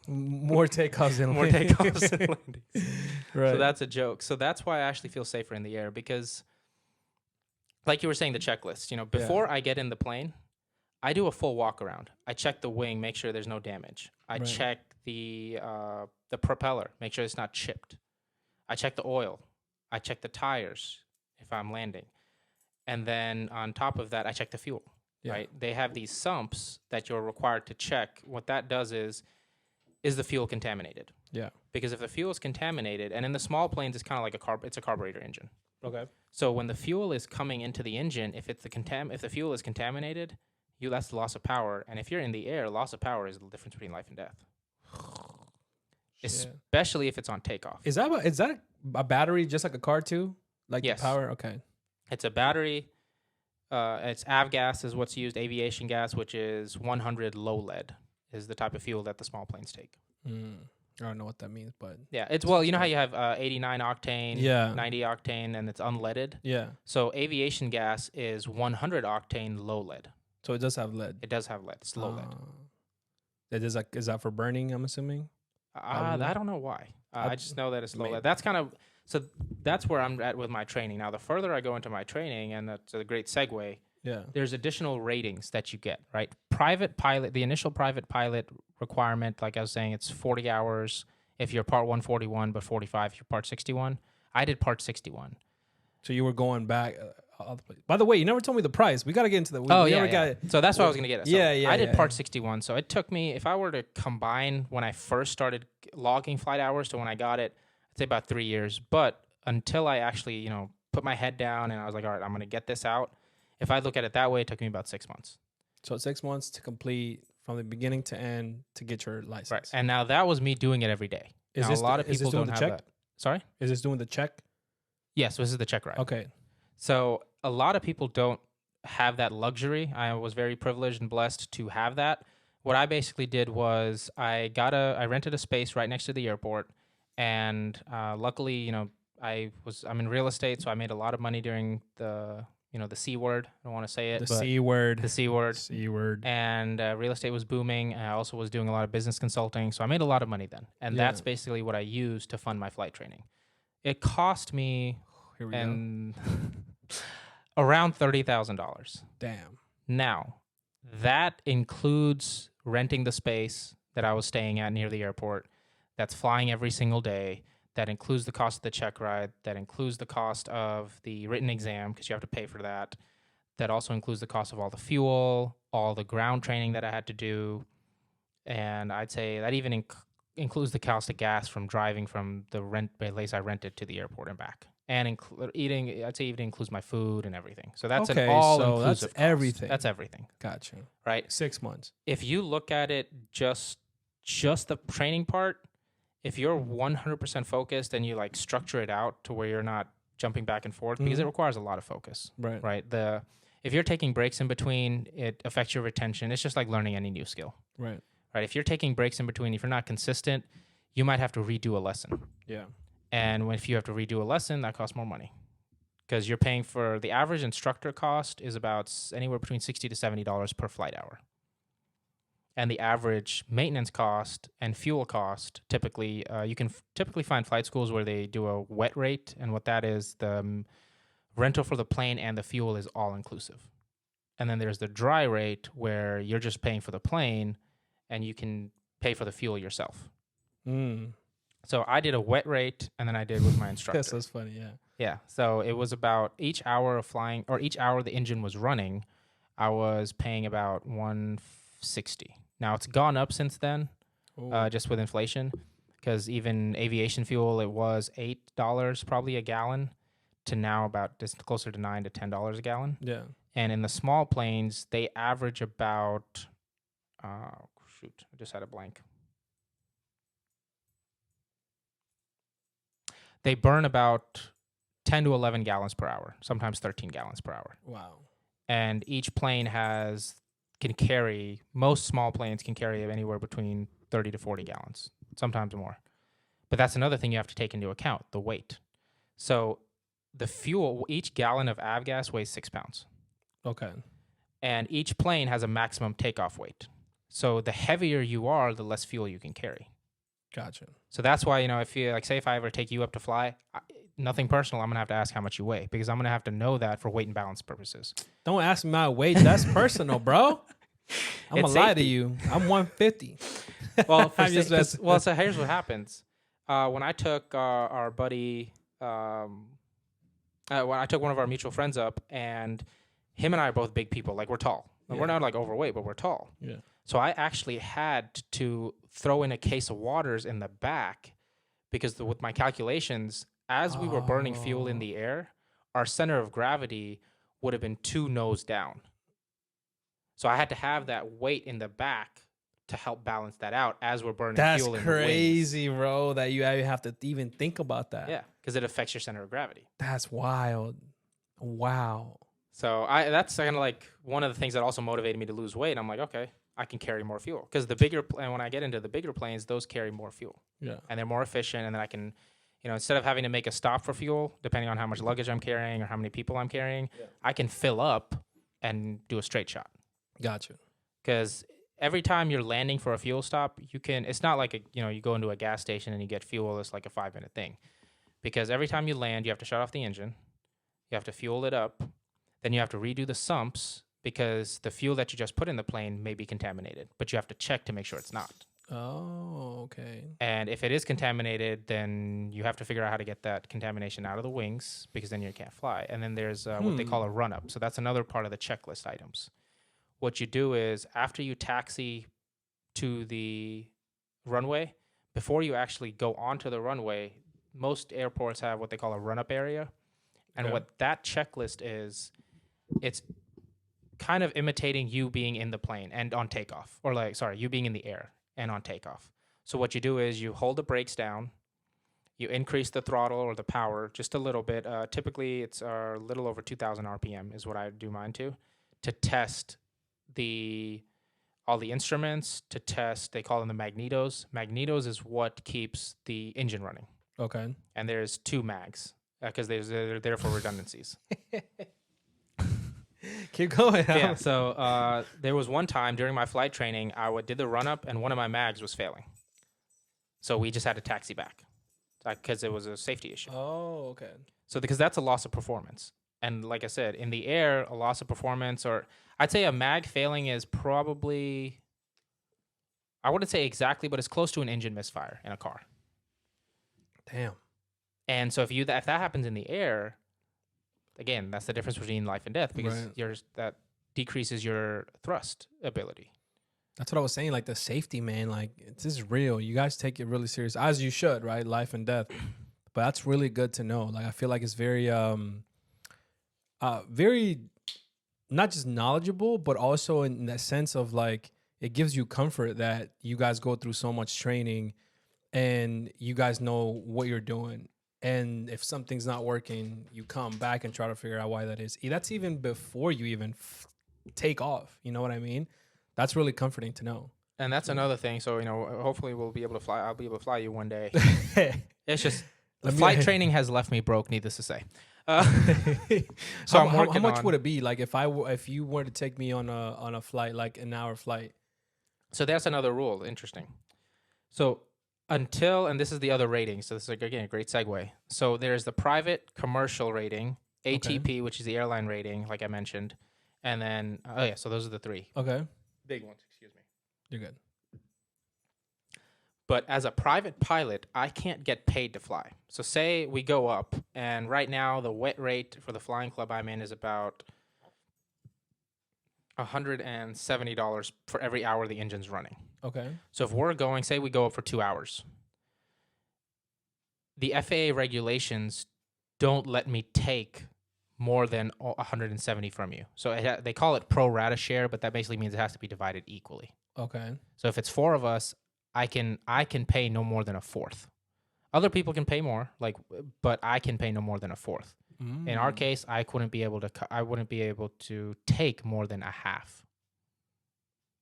more takeoffs than landings. Right. So that's a joke. So that's why I actually feel safer in the air because, like you were saying, the checklist. You know, before I get in the plane, I do a full walk around. I check the wing, make sure there's no damage. I check the propeller, make sure it's not chipped. I check the oil. I check the tires if I'm landing. And then on top of that, I check the fuel, right? They have these sumps that you're required to check. What that does is the fuel contaminated? Yeah. Because if the fuel is contaminated, and in the small planes, it's kind of like it's a carburetor engine. Okay. So when the fuel is coming into the engine, if the fuel is contaminated, that's the loss of power. And if you're in the air, loss of power is the difference between life and death. Especially if it's on takeoff. Is that a battery just like a car too? Like the power? Okay. It's a battery. It's avgas is what's used. Aviation gas, which is 100 low lead, is the type of fuel that the small planes take. I don't know what that means, but you know how you have 89 octane, 90 octane, and it's unleaded. Yeah. So aviation gas is 100 octane low lead. So it does have lead. It does have lead. It's low lead. Is that for burning? I'm assuming. I don't know why. I just know that it's low lead. That's where I'm at with my training. Now, the further I go into my training, and that's a great segue. Yeah. There's additional ratings that you get, right? Private pilot, the initial private pilot requirement, like I was saying, it's 40 hours if you're part 141, but 45 if you're part 61. I did part 61. So you were going back. By the way, you never told me the price. We got to get into the. So that's what I was going to get at. So I did part 61. So it took me, if I were to combine when I first started logging flight hours to when I got it, I'd say about 3 years. But until I actually, put my head down and I was like, all right, I'm going to get this out. If I look at it that way, it took me about 6 months. So 6 months to complete from the beginning to end to get your license. Right. And now that was me doing it every day. Is this a lot of people don't have that. Sorry? Is this doing the check? Yes, this is the check ride. Okay. So a lot of people don't have that luxury. I was very privileged and blessed to have that. What I basically did was I rented a space right next to the airport, and luckily, I'm in real estate, so I made a lot of money during the C word. I don't want to say it. The C word. The C word. C word. And real estate was booming. And I also was doing a lot of business consulting, so I made a lot of money then, and that's basically what I used to fund my flight training. It cost me. Here we go. Around $30,000. Damn. Now, that includes renting the space that I was staying at near the airport. That's flying every single day. That includes the cost of the check ride. That includes the cost of the written exam because you have to pay for that. That also includes the cost of all the fuel, all the ground training that I had to do. And I'd say that even includes the cost of gas from driving from the place I rented to the airport and back. And eating, I'd say even includes my food and everything. So that's an all-inclusive cost. Everything. That's everything. Gotcha. Right? 6 months. If you look at it just the training part, if you're 100% focused and you like structure it out to where you're not jumping back and forth, because it requires a lot of focus. Right. Right. If you're taking breaks in between, it affects your retention. It's just like learning any new skill. Right. Right. If you're taking breaks in between, if you're not consistent, you might have to redo a lesson. Yeah. And if you have to redo a lesson, that costs more money because you're paying for the average instructor cost is about anywhere between $60 to $70 per flight hour. And the average maintenance cost and fuel cost, typically, you can typically find flight schools where they do a wet rate. And what that is, the rental for the plane and the fuel is all inclusive. And then there's the dry rate where you're just paying for the plane and you can pay for the fuel yourself. So I did a wet rate, and then I did with my instructor. That's funny, yeah. Yeah. So it was about each hour of flying, or each hour the engine was running, I was paying about $160. Now it's gone up since then, just with inflation, because even aviation fuel, it was $8 probably a gallon, to now about just closer to $9 to $10 a gallon. Yeah. And in the small planes, they average about, I just had a blank. They burn about 10 to 11 gallons per hour, sometimes 13 gallons per hour. Wow. And each plane most small planes can carry anywhere between 30 to 40 gallons, sometimes more. But that's another thing you have to take into account, the weight. So the fuel, each gallon of avgas weighs 6 pounds. Okay. And each plane has a maximum takeoff weight. So the heavier you are, the less fuel you can carry. Gotcha. So that's why, if you say if I ever take you up to fly, nothing personal, I'm going to have to ask how much you weigh because I'm going to have to know that for weight and balance purposes. Don't ask me my weight. That's personal, bro. I'm going to lie to you. I'm 150. Well, so here's what happens. When I took our buddy, when I took one of our mutual friends up, and him and I are both big people. Like, we're tall. Yeah. We're not like overweight, but we're tall. Yeah. So I actually had to throw in a case of waters in the back because with my calculations, as we were burning fuel in the air, our center of gravity would have been 2 nose down. So I had to have that weight in the back to help balance that out as we're burning fuel in the wings. That's crazy, bro, that you have to even think about that. Yeah, because it affects your center of gravity. That's wild. Wow. So that's kind of like one of the things that also motivated me to lose weight. I'm like, okay, I can carry more fuel because and when I get into the bigger planes, those carry more fuel. Yeah. And they're more efficient, and then I can, instead of having to make a stop for fuel, depending on how much luggage I'm carrying or how many people I'm carrying, I can fill up and do a straight shot. Gotcha. Because every time you're landing for a fuel stop, it's not like you go into a gas station and you get fuel. It's like a 5-minute thing. Because every time you land, you have to shut off the engine. You have to fuel it up. Then you have to redo the sumps because the fuel that you just put in the plane may be contaminated, but you have to check to make sure it's not. Oh, okay. And if it is contaminated, then you have to figure out how to get that contamination out of the wings because then you can't fly. And then there's what they call a run-up. So that's another part of the checklist items. What you do is after you taxi to the runway, before you actually go onto the runway, most airports have what they call a run-up area. And what that checklist is, it's kind of imitating you being in the plane and on takeoff, you being in the air and on takeoff. So what you do is you hold the brakes down, you increase the throttle or the power just a little bit. Typically, it's a little over 2,000 RPM is what I do mine to test all the instruments, to test, they call them the magnetos. Magnetos is what keeps the engine running. Okay. And there's 2 mags because they're there for redundancies. Keep going. Yeah. So there was one time during my flight training, did the run up and one of my mags was failing. So we just had to taxi back because it was a safety issue. Oh, okay. So because that's a loss of performance. And like I said, in the air, a loss of performance, or I'd say a mag failing is probably, I wouldn't say exactly, but it's close to an engine misfire in a car. Damn. And so if that happens in the air, again, that's the difference between life and death, because that decreases your thrust ability. That's what I was saying. Like the safety, man, like this is real. You guys take it really serious, as you should, right? Life and death. But that's really good to know. Like I feel like it's very, very not just knowledgeable, but also in that sense of like it gives you comfort that you guys go through so much training and you guys know what you're doing. And if something's not working, you come back and try to figure out why that is. That's even before you even take off. You know what I mean? That's really comforting to know. And that's another thing. So, hopefully we'll be able to fly. I'll be able to fly you one day. It's just the flight training has left me broke, needless to say. So how much would it be? Like if you were to take me on a flight, like an hour flight. So that's another rule. Interesting. So and this is the other rating. So this is, again, a great segue. So there's the private commercial rating, ATP, which is the airline rating, like I mentioned. And then, so those are the three. Okay. Big ones, excuse me. You're good. But as a private pilot, I can't get paid to fly. So say we go up, and right now the wet rate for the flying club I'm in is about $170 for every hour the engine's running. Okay. So if we're going, say we go up for 2 hours, the FAA regulations don't let me take more than 170 from you. So they call it pro rata share, but that basically means it has to be divided equally. Okay. So if it's 4 of us, I can pay no more than a fourth. Other people can pay more, but I can pay no more than a fourth. Mm. In our case, I wouldn't be able to take more than a half.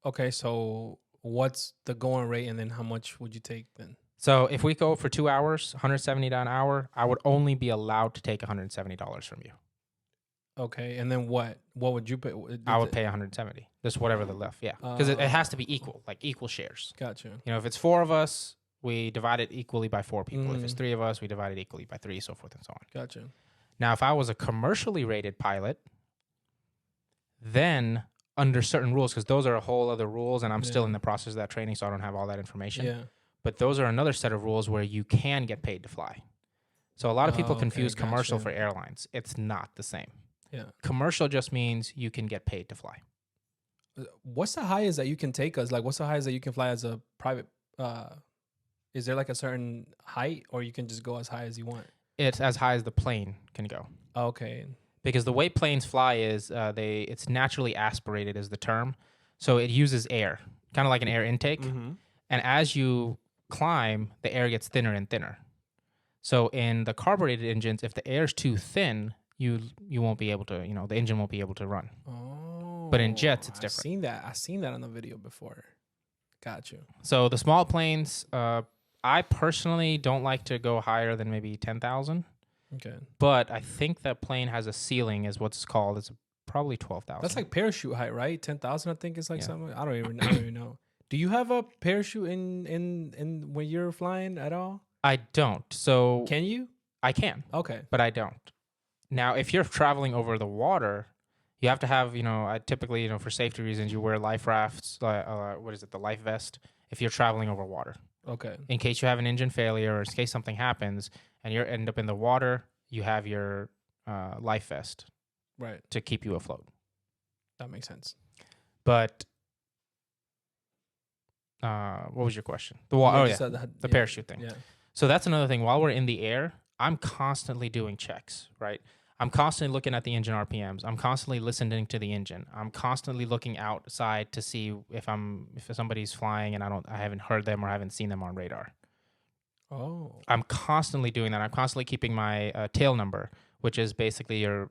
Okay, so what's the going rate, and then how much would you take then? So if we go for 2 hours, $170 an hour, I would only be allowed to take $170 from you. Okay, and then what would you pay? I would pay 170. Just whatever the left, yeah, because it has to be equal, like equal shares. Gotcha. If it's 4 of us, we divide it equally by 4 people. If it's 3 of us, we divide it equally by 3, so forth and so on. Gotcha. Now, if I was a commercially rated pilot, then under certain rules, because those are a whole other rules, and I'm still in the process of that training, so I don't have all that information. Yeah. But those are another set of rules where you can get paid to fly. So a lot of people confuse commercial for airlines. It's not the same. Yeah. Commercial just means you can get paid to fly. What's the highest that you can take us? Like, what's the highest that you can fly as a private? Is there like a certain height, or you can just go as high as you want? It's as high as the plane can go. Okay. Because the way planes fly is it's naturally aspirated is the term. So it uses air, kind of like an air intake. Mm-hmm. And as you climb, the air gets thinner and thinner. So in the carbureted engines, if the air is too thin, you won't be able to, the engine won't be able to run. Oh. But in jets, it's different. I've seen that on the video before. Got you. So the small planes, I personally don't like to go higher than maybe 10,000. Okay. But I think that plane has a ceiling, is what's called. It's probably 12,000. That's like parachute height, right? 10,000, I think, is like something. I don't even know. Do you have a parachute in when you're flying at all? I don't. So can you? I can. Okay. But I don't. Now, if you're traveling over the water, you have to have, I typically, for safety reasons, you wear life rafts. The life vest, if you're traveling over water. Okay. In case you have an engine failure, or in case something happens and you end up in the water, you have your life vest, right, to keep you afloat. That makes sense. But what was your question? The parachute thing. Yeah. So that's another thing. While we're in the air, I'm constantly doing checks, right? I'm constantly looking at the engine RPMs. I'm constantly listening to the engine. I'm constantly looking outside to see if somebody's flying and I haven't heard them or haven't seen them on radar. Oh. I'm constantly doing that. I'm constantly keeping my tail number, which is basically your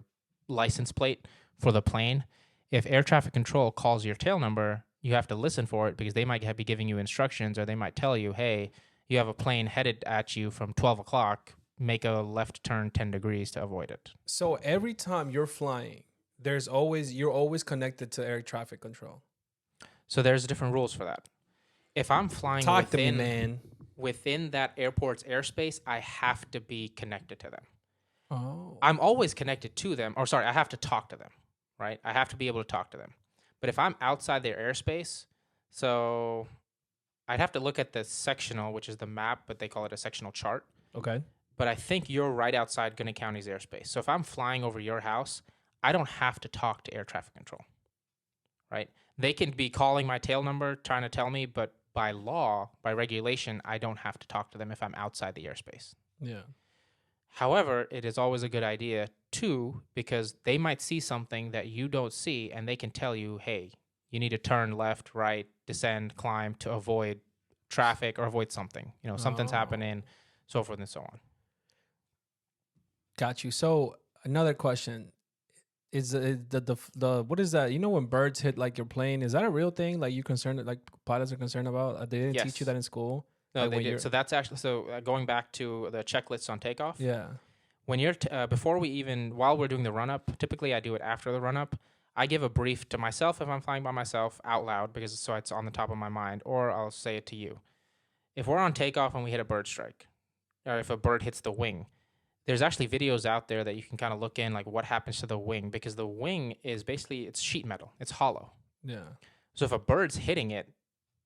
license plate for the plane. If air traffic control calls your tail number, you have to listen for it, because they might be giving you instructions, or they might tell you, hey, you have a plane headed at you from 12 o'clock. Make a left turn 10 degrees to avoid it. So every time you're flying, you're always connected to air traffic control. So there's different rules for that. If I'm flying within that airport's airspace, I have to be connected to them. Oh. I'm always connected to them. Or sorry, I have to talk to them, right? I have to be able to talk to them. But if I'm outside their airspace, so I'd have to look at the sectional, which is the map, but they call it a sectional chart. Okay. But I think you're right outside Gwinnett County's airspace. So if I'm flying over your house, I don't have to talk to air traffic control, right? They can be calling my tail number, trying to tell me, but by law, by regulation, I don't have to talk to them if I'm outside the airspace. Yeah. However, it is always a good idea too, because they might see something that you don't see, and they can tell you, hey, you need to turn left, right, descend, climb to avoid traffic or avoid something. You know, something's happening, so forth and so on. Got you. So another question is the what is that? You know, when birds hit like your plane, is that a real thing? Like you concerned, like pilots are concerned about? They didn't teach you that in school? No, like they did. So that's actually going back to the checklists on takeoff. Yeah. When you're before we even while we're doing the run up, typically I do it after the run up. I give a brief to myself if I'm flying by myself out loud because so it's on the top of my mind, or I'll say it to you. If we're on takeoff and we hit a bird strike, or if a bird hits the wing, there's actually videos out there that you can kind of look in, like what happens to the wing, because the wing is basically it's sheet metal, it's hollow. Yeah. So if a bird's hitting it,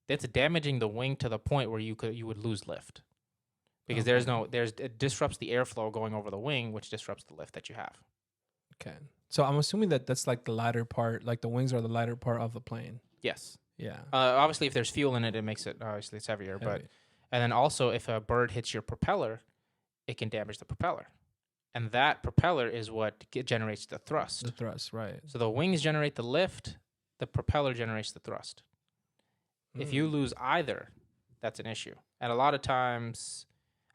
it's damaging the wing to the point where you would lose lift, because it disrupts the airflow going over the wing, which disrupts the lift that you have. Okay. So I'm assuming that that's like the lighter part, like the wings are the lighter part of the plane. Yes. Yeah. Obviously, if there's fuel in it, it makes it obviously it's heavier. But and then also if a bird hits your propeller, it can damage the propeller, and that propeller is what generates the thrust. The thrust, right? So the wings generate the lift, the propeller generates the thrust. If you lose either, that's an issue. And a lot of times,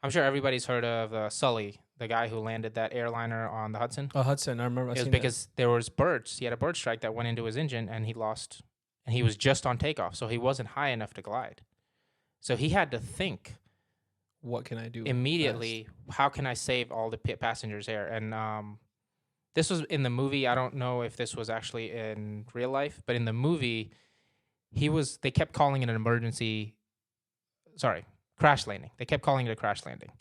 I'm sure everybody's heard of Sully, the guy who landed that airliner on the Hudson. Oh, Hudson, I remember. It was because there was birds. He had a bird strike that went into his engine, and he lost. And he was just on takeoff, so he wasn't high enough to glide. So he had to think, what can I do immediately? How can I save all the passengers here? And this was in the movie. I don't know if this was actually in real life, but in the movie, they kept calling it an crash landing. They kept calling it a crash landing.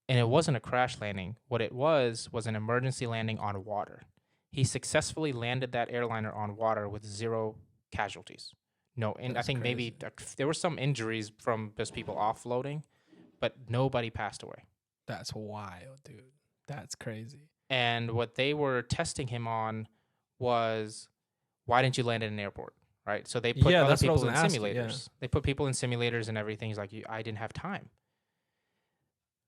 And it wasn't a crash landing. What it was an emergency landing on water. He successfully landed that airliner on water with 0 casualties. No, and I think maybe there were some injuries from just people offloading, but nobody passed away. That's wild, dude. That's crazy. And what they were testing him on was, why didn't you land in an airport? Right? So they put other people in simulators. Yeah. They put people in simulators and everything. He's like, I didn't have time.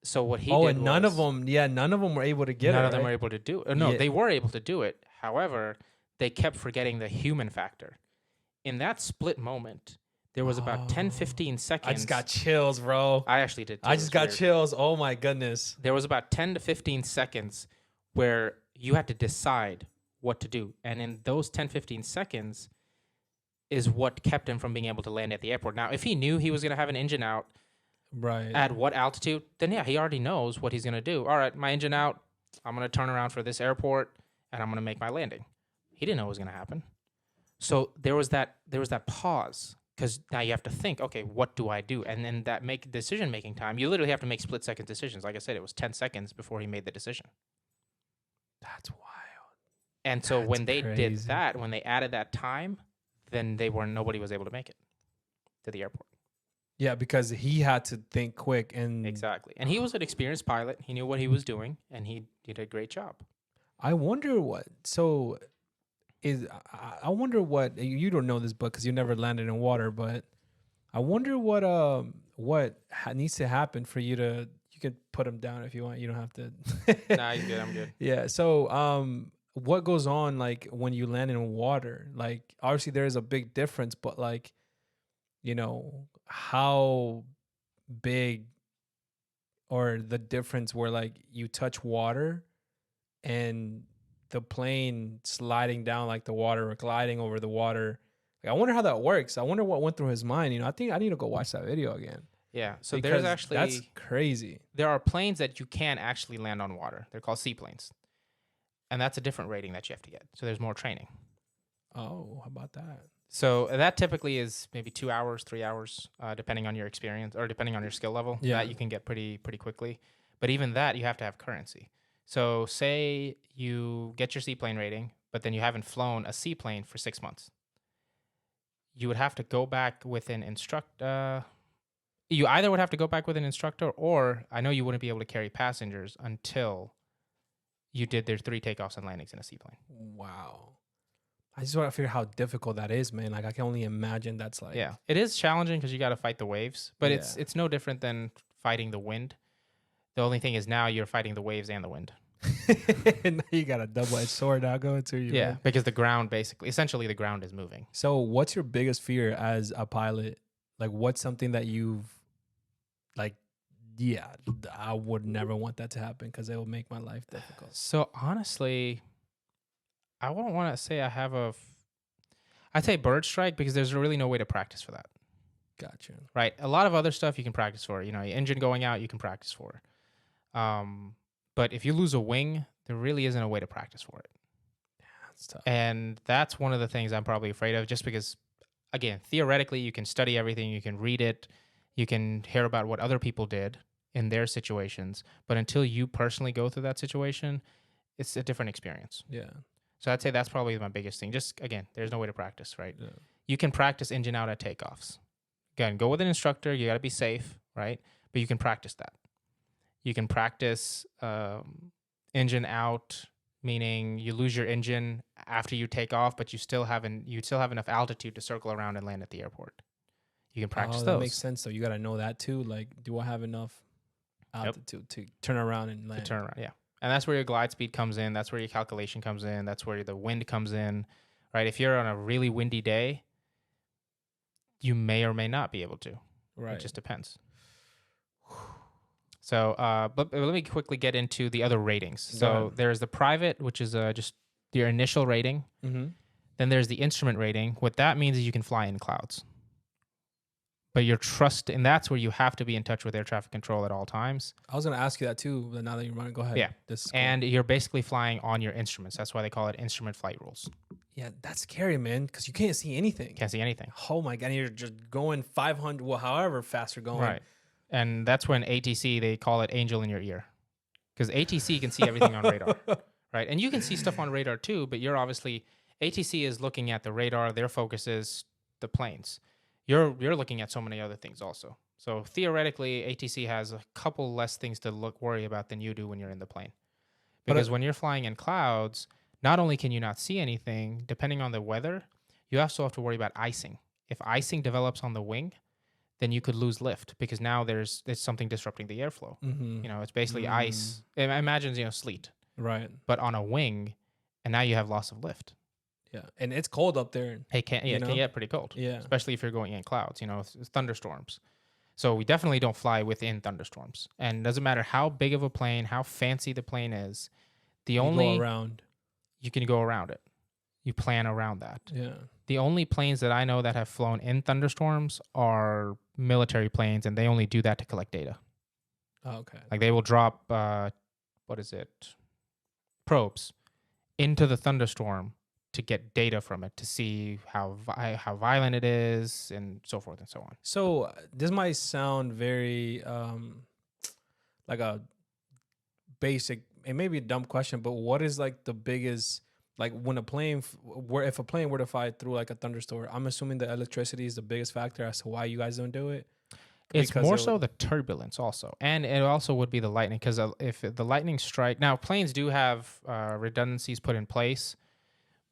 So what he did and none of them were able to get it. None of them were able to do it. No, they were able to do it. However, they kept forgetting the human factor. In that split moment, there was about 10, 15 seconds. I just got chills, bro. I actually did too. I just got chills. Oh my goodness. There was about 10 to 15 seconds where you had to decide what to do. And in those 10, 15 seconds is what kept him from being able to land at the airport. Now, if he knew he was going to have an engine out at what altitude, then yeah, he already knows what he's going to do. All right, my engine out. I'm going to turn around for this airport, and I'm going to make my landing. He didn't know what was going to happen. So there was that pause, because now you have to think, okay, what do I do? And then that decision-making time, you literally have to make split-second decisions. Like I said, it was 10 seconds before he made the decision. That's wild. And so when they did that, when they added that time, then nobody was able to make it to the airport. Yeah, because he had to think quick and exactly. And he was an experienced pilot. He knew what he was doing, and he did a great job. I wonder what. So, I wonder what you don't know this book because you never landed in water, but I wonder what needs to happen for you to. You can put him down if you want. You don't have to. Nah, you're good. I'm good. Yeah. So, what goes on like when you land in water? Like, obviously there is a big difference, but like, you know, how big or the difference where like you touch water and the plane sliding down like the water or gliding over the water. Like, I wonder how that works. I wonder what went through his mind. You know, I think I need to go watch that video again. Yeah. So there's actually that's crazy. There are planes that you can actually land on water. They're called seaplanes. And that's a different rating that you have to get. So there's more training. Oh, how about that? So that typically is maybe 2 hours, 3 hours, depending on your experience or depending on your skill level. Yeah. That you can get pretty quickly. But even that, you have to have currency. So say you get your seaplane rating, but then you haven't flown a seaplane for 6 months. You would have to go back with an instructor. You either would have to go back with an instructor, or I know you wouldn't be able to carry passengers until you did their 3 takeoffs and landings in a seaplane. Wow. I just want to figure how difficult that is, man. Like I can only imagine that's like. Yeah, it is challenging because you got to fight the waves, but Yeah. it's no different than fighting the wind. The only thing is now you're fighting the waves and the wind. Now you got a double-edged sword now going to you. Yeah, man. because the ground essentially the ground is moving. So what's your biggest fear as a pilot? Like what's something that you've like, yeah, I would never want that to happen because it will make my life difficult. So honestly, I wouldn't want to say I have I'd say bird strike because there's really no way to practice for that. Gotcha. Right. A lot of other stuff you can practice for. You know, your engine going out, you can practice for. But if you lose a wing, there really isn't a way to practice for it. Yeah, that's tough. And that's one of the things I'm probably afraid of, just because, again, theoretically, you can study everything, you can read it, you can hear about what other people did in their situations. But until you personally go through that situation, it's a different experience. Yeah. So I'd say that's probably my biggest thing. Just, again, there's no way to practice, right? Yeah. You can practice engine out at takeoffs. Again, go with an instructor. You got to be safe, right? But you can practice that. You can practice engine out, meaning you lose your engine after you take off, but you still have enough altitude to circle around and land at the airport. You can practice those. That makes sense. So you got to know that too. Like, do I have enough altitude to turn around and land? To turn around, yeah. And that's where your glide speed comes in. That's where your calculation comes in. That's where the wind comes in, right? If you're on a really windy day, you may or may not be able to. Right. It just depends. So, but let me quickly get into the other ratings. So there's the private, which is just your initial rating. Mm-hmm. Then there's the instrument rating. What that means is you can fly in clouds. But and that's where you have to be in touch with air traffic control at all times. I was going to ask you that too, but now that you're running, go ahead. Yeah. This is cool. And you're basically flying on your instruments. That's why they call it instrument flight rules. Yeah, that's scary, man, because you can't see anything. Can't see anything. Oh my God, and you're just going 500, well, however fast you're going. Right. And that's when ATC, they call it angel in your ear. Because ATC can see everything on radar, right? And you can see stuff on radar too, but ATC is looking at the radar, their focus is the planes. You're looking at so many other things also. So theoretically, ATC has a couple less things to worry about than you do when you're in the plane. Because when you're flying in clouds, not only can you not see anything, depending on the weather, you also have to worry about icing. If icing develops on the wing, then you could lose lift because now there's something disrupting the airflow. Mm-hmm. You know, it's basically ice. Imagine, sleet. Right. But on a wing, and now you have loss of lift. Yeah. And it's cold up there. It can get pretty cold. Yeah. Especially if you're going in clouds, thunderstorms. So we definitely don't fly within thunderstorms. And it doesn't matter how big of a plane, how fancy the plane is. You can go around it. You plan around that. Yeah. The only planes that I know that have flown in thunderstorms are military planes, and they only do that to collect data. Oh, okay. Like they will drop, probes into the thunderstorm to get data from it to see how violent it is and so forth and so on. So this might sound very like a basic and maybe a dumb question, but what is like the biggest, like when if a plane were to fly through like a thunderstorm, I'm assuming the electricity is the biggest factor as to why you guys don't do it? It's more so the turbulence also. And it also would be the lightning, because if the lightning strike... Now, planes do have redundancies put in place,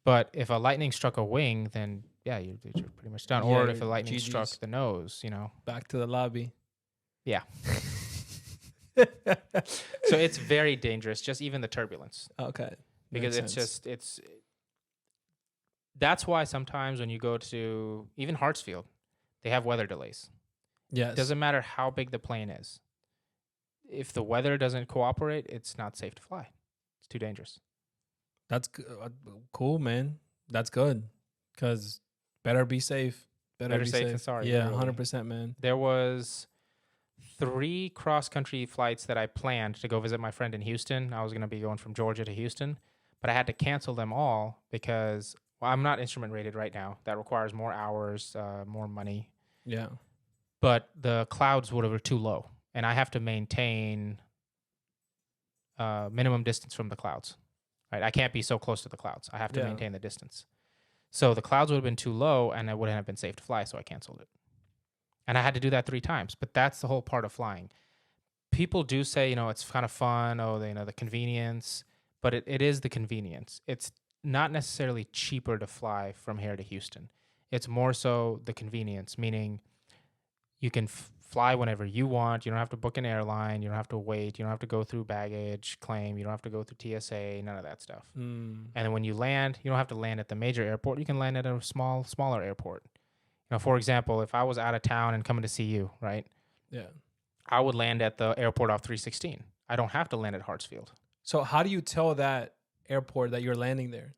but if a lightning struck a wing, then, yeah, you're pretty much done. Yeah, or if a lightning GG's. struck the nose, Back to the lobby. Yeah. So it's very dangerous, just even the turbulence. Okay. Because that's why sometimes when you go to even Hartsfield, they have weather delays. Yes. It doesn't matter how big the plane is. If the weather doesn't cooperate, it's not safe to fly. It's too dangerous. That's cool, man. That's good. Because better be safe. Better be safe than sorry. Yeah, literally. 100%, man. There was 3 cross-country flights that I planned to go visit my friend in Houston. I was going to be going from Georgia to Houston, but I had to cancel them all because I'm not instrument rated right now. That requires more hours, more money. Yeah. But the clouds were too low, and I have to maintain minimum distance from the clouds. Right? I can't be so close to the clouds. I have to Yeah. maintain the distance. So the clouds would have been too low, and it wouldn't have been safe to fly. So I canceled it, and I had to do that 3 times. But that's the whole part of flying. People do say, it's kind of fun. Oh, the convenience, but it is the convenience. It's not necessarily cheaper to fly from here to Houston. It's more so the convenience, meaning you can fly whenever you want. You don't have to book an airline. You don't have to wait. You don't have to go through baggage claim. You don't have to go through TSA, none of that stuff. And then when you land, you don't have to land at the major airport. You can land at a smaller airport. For example, if I was out of town and coming to see you, right? Yeah. I would land at the airport off 316. I don't have to land at Hartsfield. So how do you tell that airport that you're landing there?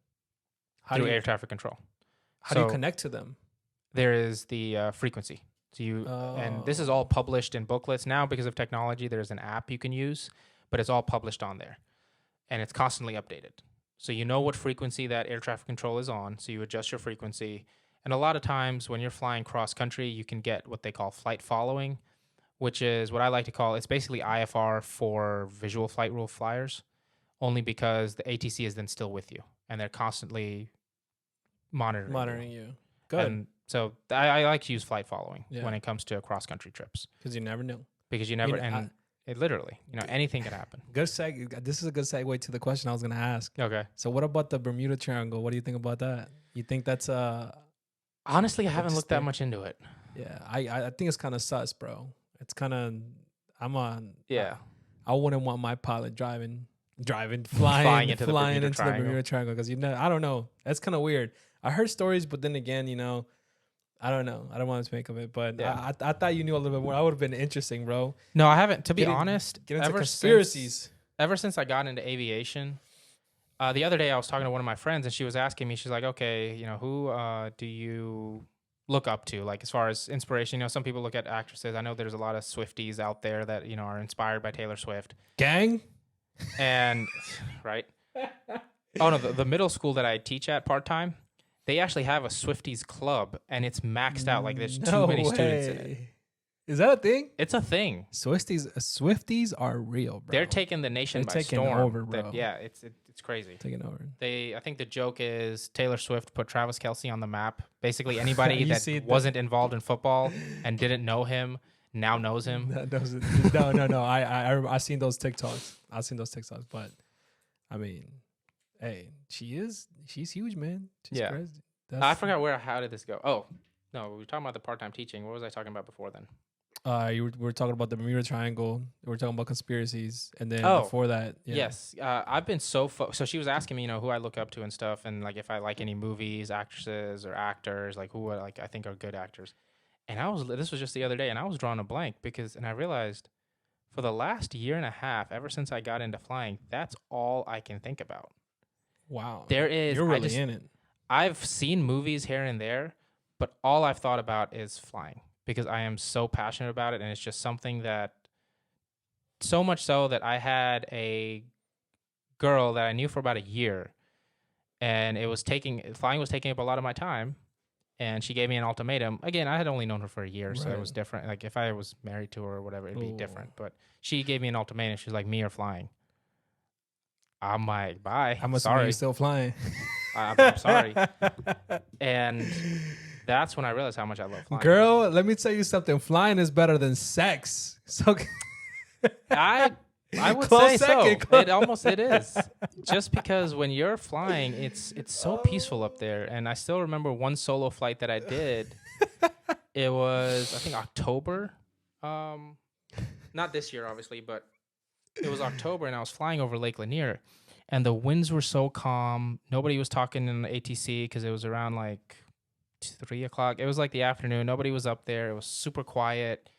Through air traffic control. How do you connect to them? There is the frequency. So and this is all published in booklets now because of technology. There's an app you can use, but it's all published on there, and it's constantly updated. So you know what frequency that air traffic control is on. So you adjust your frequency, and a lot of times when you're flying cross country, you can get what they call flight following, which is what I like to call, it's basically IFR for visual flight rule flyers, only because the ATC is then still with you, and they're constantly monitoring you. Good. And so I like to use flight following when it comes to cross-country trips. Because you never know. It literally, anything could happen. This is a good segue to the question I was going to ask. Okay. So what about the Bermuda Triangle? What do you think about that? You think that's Honestly, I haven't looked that much into it. Yeah, I think it's kind of sus, bro. It's kind of, Yeah. I wouldn't want my pilot flying into the Bermuda Triangle because I don't know. That's kind of weird. I heard stories, but then again, I don't know. I don't want to make of it, but I thought you knew a little bit more. That would have been interesting, bro. No, I haven't. To be honest, get into conspiracies. Ever since I got into aviation, the other day I was talking to one of my friends, and she was asking me, she's like, okay, who do you look up to, like as far as inspiration? Some people look at actresses. I know there's a lot of Swifties out there that are inspired by Taylor Swift. Gang, and right. Oh no, the middle school that I teach at part time, they actually have a Swifties club, and it's maxed out. Like there's too many students in it. Is that a thing? It's a thing. Swifties are real, bro. They're taking the nation by storm. Over, bro. It's crazy. Taking over. I think the joke is Taylor Swift put Travis Kelce on the map. Basically, anybody that wasn't involved in football and didn't know him now knows him. No. I seen those TikToks. But I mean, hey, she's huge, man. She's crazy. I forgot how did this go? Oh, no, we were talking about the part-time teaching. What was I talking about before then? We were talking about the Bermuda Triangle. We were talking about conspiracies, and then before that, yes, I've been so she was asking me, who I look up to and stuff, and like if I like any movies, actresses, or actors, like who I think are good actors. And this was just the other day, and I was drawing a blank and I realized for the last year and a half, ever since I got into flying, that's all I can think about. Wow, you're really in it. I've seen movies here and there, but all I've thought about is flying. Because I am so passionate about it, and it's just something that, so much so that I had a girl that I knew for about a year, and flying was taking up a lot of my time, and she gave me an ultimatum. Again, I had only known her for a year, so it was different. Like if I was married to her or whatever, it'd be different. But she gave me an ultimatum. She's like, me or flying. I'm like, bye. I'm sorry. You're still flying. I'm sorry. And that's when I realized how much I love flying. Girl, let me tell you something. Flying is better than sex. So I would say so. It is. Just because when you're flying, it's so peaceful up there. And I still remember one solo flight that I did. It was, I think, October. Not this year, obviously, but it was October, and I was flying over Lake Lanier. And the winds were so calm. Nobody was talking in the ATC because it was around like 3 o'clock. It was like the afternoon. Nobody was up there. It was super quiet.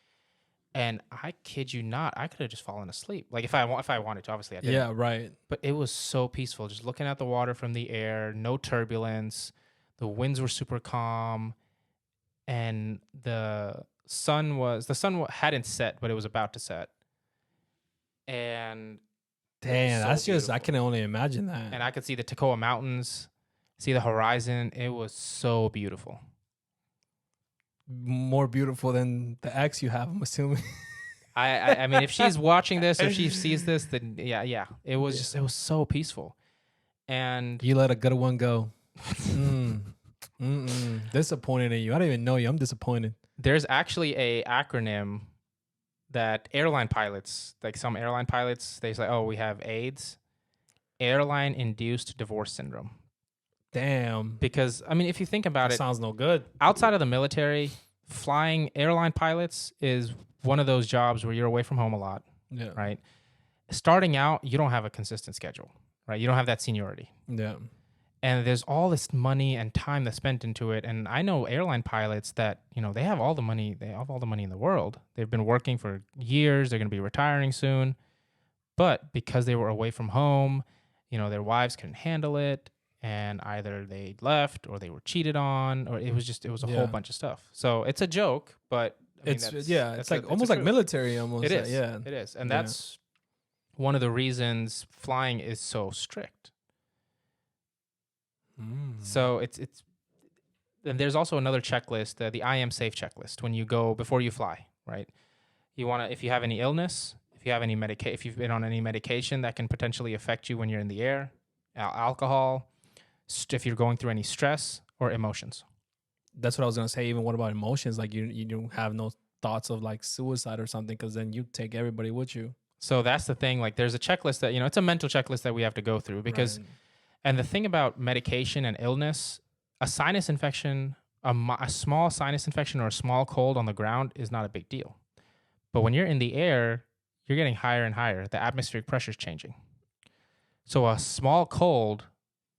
And I kid you not, I could have just fallen asleep. Like if I wanted to, obviously I didn't. Yeah, right. But it was so peaceful, just looking at the water from the air, no turbulence. The winds were super calm, and the sun hadn't set, but it was about to set. And damn, that's just, I can only imagine that. And I could see the Toccoa Mountains, see the horizon. It was so beautiful. More beautiful than the ex you have, I'm assuming. I mean, if she's watching this or she sees this, then yeah. It was just, it was so peaceful. And You let a good one go. Disappointed in you. I don't even know you. I'm disappointed. there's actually a acronym that airline pilots, like some airline pilots, they say, oh, we have AIDS, airline induced divorce syndrome. Damn. Because, I mean, if you think about That it, sounds no good. outside of the military, flying airline pilots is one of those jobs where you're away from home a lot, Yeah. right? Starting out, you don't have a consistent schedule, right? You don't have that seniority. Yeah. And there's all this money and time that's spent into it. And I know airline pilots that, you know, they have all the money. They have all the money in the world. They've been working for years. They're going to be retiring soon. But because they were away from home, you know, their wives couldn't handle it. And either they left or they were cheated on, or it was a whole bunch of stuff. So it's a joke, but I mean, it's like almost like military almost. It is. Yeah. It is. And that's one of the reasons flying is so strict. So it's and there's also another checklist, the I am safe checklist, when you go before you fly, right? You want to, if you have any illness, if you have any if you've been on any medication that can potentially affect you when you're in the air, alcohol, if you're going through any stress or emotions. That's what I was gonna say. Even what about emotions? Like you don't have no thoughts of like suicide or something, because then you take everybody with you. So that's the thing. Like there's a checklist that, you know, it's a mental checklist that we have to go through because. Right. And the thing about medication and illness, a sinus infection, a small sinus infection or a small cold on the ground is not a big deal. But when you're in the air, you're getting higher and higher. The atmospheric pressure is changing. So a small cold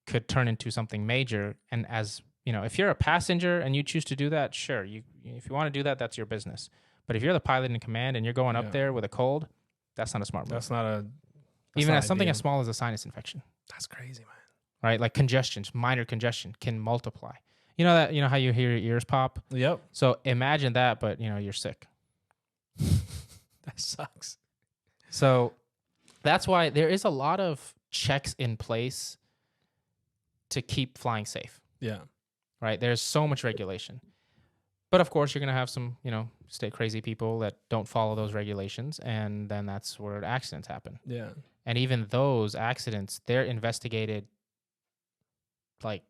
could turn into something major. And as you know, if you're a passenger and you choose to do that, sure. If you want to do that, that's your business. But if you're the pilot in command and you're going up there with a cold, that's not a smart move. That's not even as something as small as a sinus infection. That's crazy, man. Right, like congestion, minor congestion can multiply. You know that, you know how you hear your ears pop? Yep. So imagine that, but you know, you're sick. That sucks. So that's why there is a lot of checks in place to keep flying safe. Yeah. Right? There's so much regulation. But of course, you're going to have some, you know, state crazy people that don't follow those regulations, and then that's where accidents happen. Yeah. And even those accidents, they're investigated like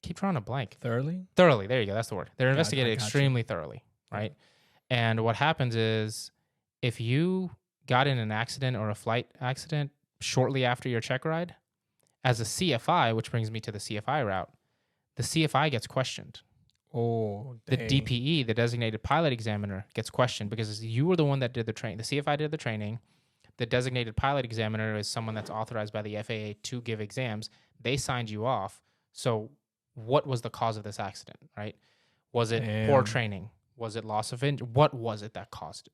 keep drawing a blank. Thoroughly, there you go, that's the word. They're investigated extremely thoroughly, right? And what happens is if you got in an accident or a flight accident shortly after your check ride, as a CFI, which brings me to the CFI route, the CFI gets questioned. Oh, dang. The DPE, the designated pilot examiner, gets questioned because you were the one that did the training. The CFI did the training. The designated pilot examiner is someone that's authorized by the FAA to give exams. They signed you off. So what was the cause of this accident, right? Was it poor training? Was it loss of injury? What was it that caused it?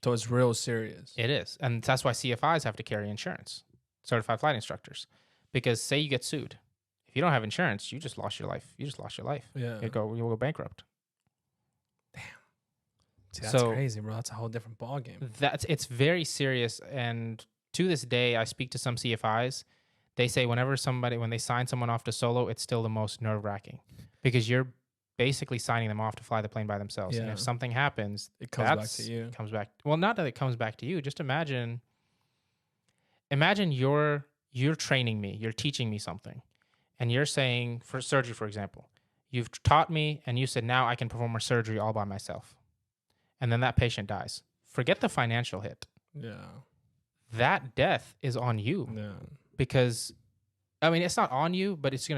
So it's real serious. It is. And that's why CFIs have to carry insurance, certified flight instructors. Because say you get sued. If you don't have insurance, you just lost your life. Yeah. You'll go bankrupt. See, that's crazy, bro. That's a whole different ballgame. It's very serious. And to this day, I speak to some CFIs. They say when they sign someone off to solo, it's still the most nerve-wracking because you're basically signing them off to fly the plane by themselves. Yeah. And if something happens, it comes back to you. Well, not that it comes back to you. Just imagine you're training me. You're teaching me something. And you're saying, for surgery, for example, you've taught me and you said, now I can perform a surgery all by myself. And then that patient dies. Forget the financial hit. Yeah. That death is on you. Yeah. Because, I mean, it's not on you, but you're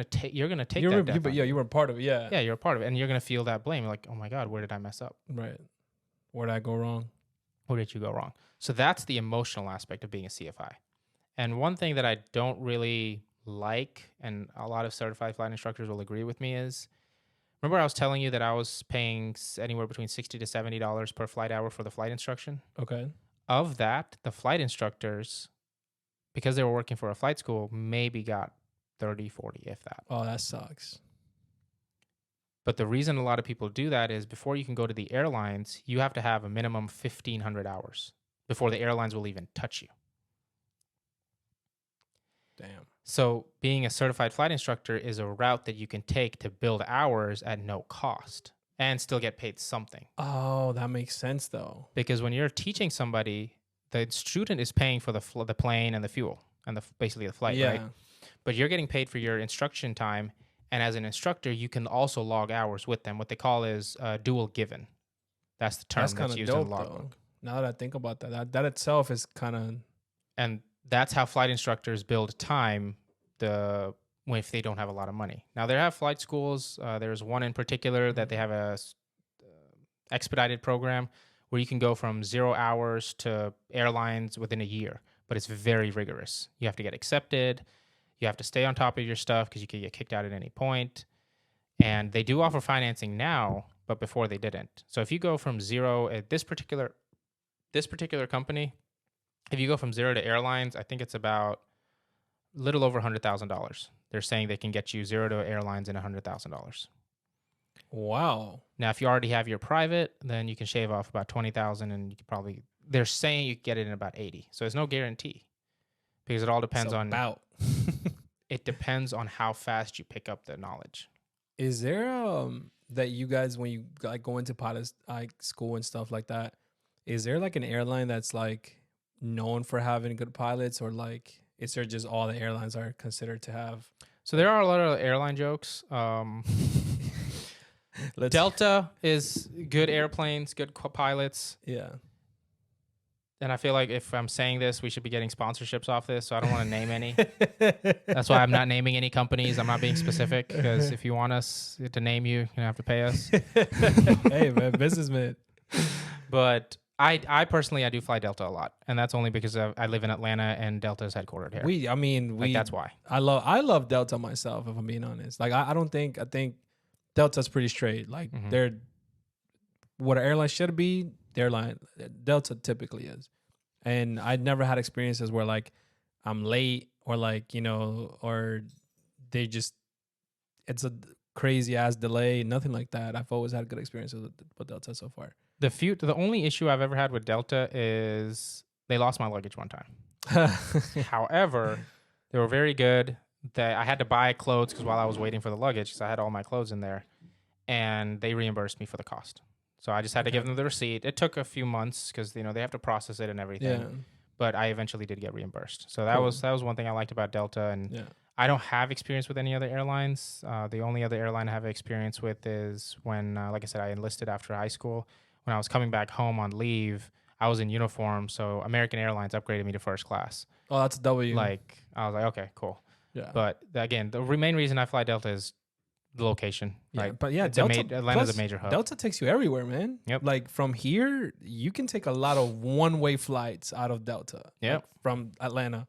going to take that death. But you were a part of it. Yeah. Yeah, you're a part of it. And you're going to feel that blame. Like, oh my God, where did I mess up? Right. Where did I go wrong? Where did you go wrong? So that's the emotional aspect of being a CFI. And one thing that I don't really like, and a lot of certified flight instructors will agree with me, is remember I was telling you that I was paying anywhere between $60 to $70 per flight hour for the flight instruction? Okay. Of that, the flight instructors, because they were working for a flight school, maybe got 30, 40, if that. Oh, that sucks. But the reason a lot of people do that is before you can go to the airlines, you have to have a minimum 1,500 hours before the airlines will even touch you. Damn. So being a certified flight instructor is a route that you can take to build hours at no cost. and still get paid something. Oh, that makes sense though. Because when you're teaching somebody, the student is paying for the plane and the fuel and basically the flight, right? But you're getting paid for your instruction time. And as an instructor, you can also log hours with them. What they call is dual given. That's the term that's used in the logbook. Now that I think about that, that itself is kind of... And that's how flight instructors build time if they don't have a lot of money. Now, there have flight schools. There's one in particular that they have a expedited program where you can go from 0 hours to airlines within a year. But it's very rigorous. You have to get accepted. You have to stay on top of your stuff because you could get kicked out at any point. And they do offer financing now, but before they didn't. So if you go from zero at this particular company, if you go from zero to airlines, I think it's about a little over $100,000. They're saying they can get you zero to airlines in $100,000. Wow. Now, if you already have your private, then you can shave off about $20,000, and you could probably... They're saying you get it in about 80. So there's no guarantee because it all depends on... It depends on how fast you pick up the knowledge. Is there that you guys, when you like go into pilot school and stuff like that, is there like an airline that's like known for having good pilots, or like is there just all the airlines are considered to have? So there are a lot of airline jokes. Delta is good airplanes, good pilots. Yeah. And I feel like if I'm saying this, we should be getting sponsorships off this. So I don't want to name any. That's why I'm not naming any companies. I'm not being specific, because if you want us to name you, you're going to have to pay us. Hey, man, businessman. But I personally, I do fly Delta a lot. And that's only because I live in Atlanta and Delta is headquartered here. That's why. I love Delta myself, if I'm being honest. Like, I think Delta's pretty straight. Like, they're what an airline should be. Delta typically is. And I'd never had experiences where like I'm late, or like, or they just, it's a crazy ass delay, nothing like that. I've always had good experiences with Delta so far. The only issue I've ever had with Delta is they lost my luggage one time. However, they were very good. I had to buy clothes because while I was waiting for the luggage, because I had all my clothes in there, and they reimbursed me for the cost. So I just had to give them the receipt. It took a few months because they have to process it and everything. Yeah. But I eventually did get reimbursed. So that was one thing I liked about Delta. And I don't have experience with any other airlines. The only other airline I have experience with is when, like I said, I enlisted after high school. When I was coming back home on leave, I was in uniform. So American Airlines upgraded me to first class. Oh, that's a W. Like, I was like, okay, cool. Yeah. But again, the main reason I fly Delta is the location. Yeah, right? But yeah, Atlanta's a major hub. Delta takes you everywhere, man. Yep. Like from here, you can take a lot of one-way flights out of Delta. Yep. Like from Atlanta.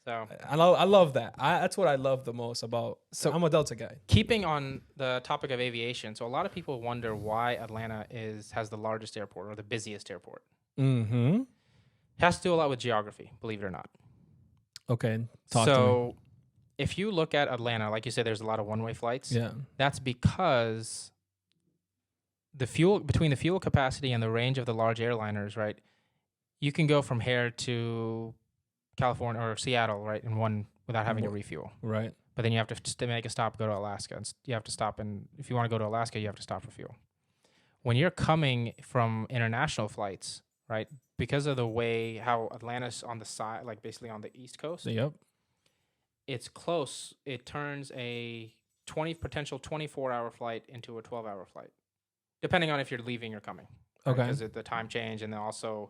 So I love that. That's what I love the most about. So I'm a Delta guy. Keeping on the topic of aviation, so a lot of people wonder why Atlanta has the largest airport or the busiest airport. Mm-hmm. It has to do a lot with geography, believe it or not. Okay. Talk to me. If you look at Atlanta, like you said, there's a lot of one-way flights. Yeah. That's because between the fuel capacity and the range of the large airliners, right? You can go from here to California or Seattle, right, in one without having to refuel. Right. But then you have to make a stop, go to Alaska. And you have to stop, and if you want to go to Alaska, you have to stop for fuel. When you're coming from international flights, right, because of the way how Atlanta's on the side, like basically on the East Coast. Yep. It's close. It turns a potential 24-hour flight into a 12-hour flight, depending on if you're leaving or coming. Right? Okay. Because of the time change and then also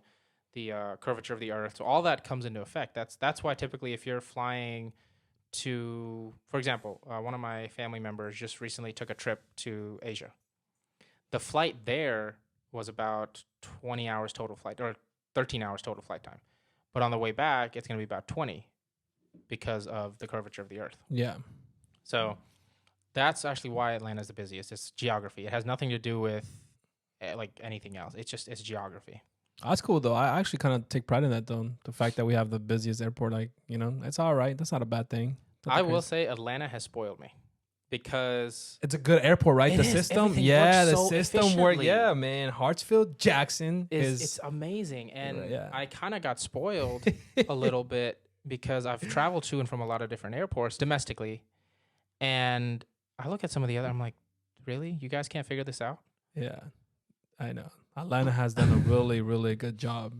the curvature of the Earth. So all that comes into effect. That's why typically if you're flying to, for example, one of my family members just recently took a trip to Asia. The flight there was about 20 hours total flight, or 13 hours total flight time. But on the way back, it's going to be about 20. Because of the curvature of the Earth. Yeah. So that's actually why Atlanta is the busiest. It's geography. It has nothing to do with like anything else. It's geography. That's cool though. I actually kind of take pride in that though. The fact that we have the busiest airport, like, it's all right. That's not a bad thing. I will say Atlanta has spoiled me because it's a good airport, right? The system. Yeah, the system works. Yeah, man. Hartsfield Jackson it's amazing. And I kind of got spoiled a little bit. Because I've traveled to and from a lot of different airports domestically, and I look at some of the other, I'm like, really? You guys can't figure this out? Yeah, I know. Atlanta has done a really, really good job.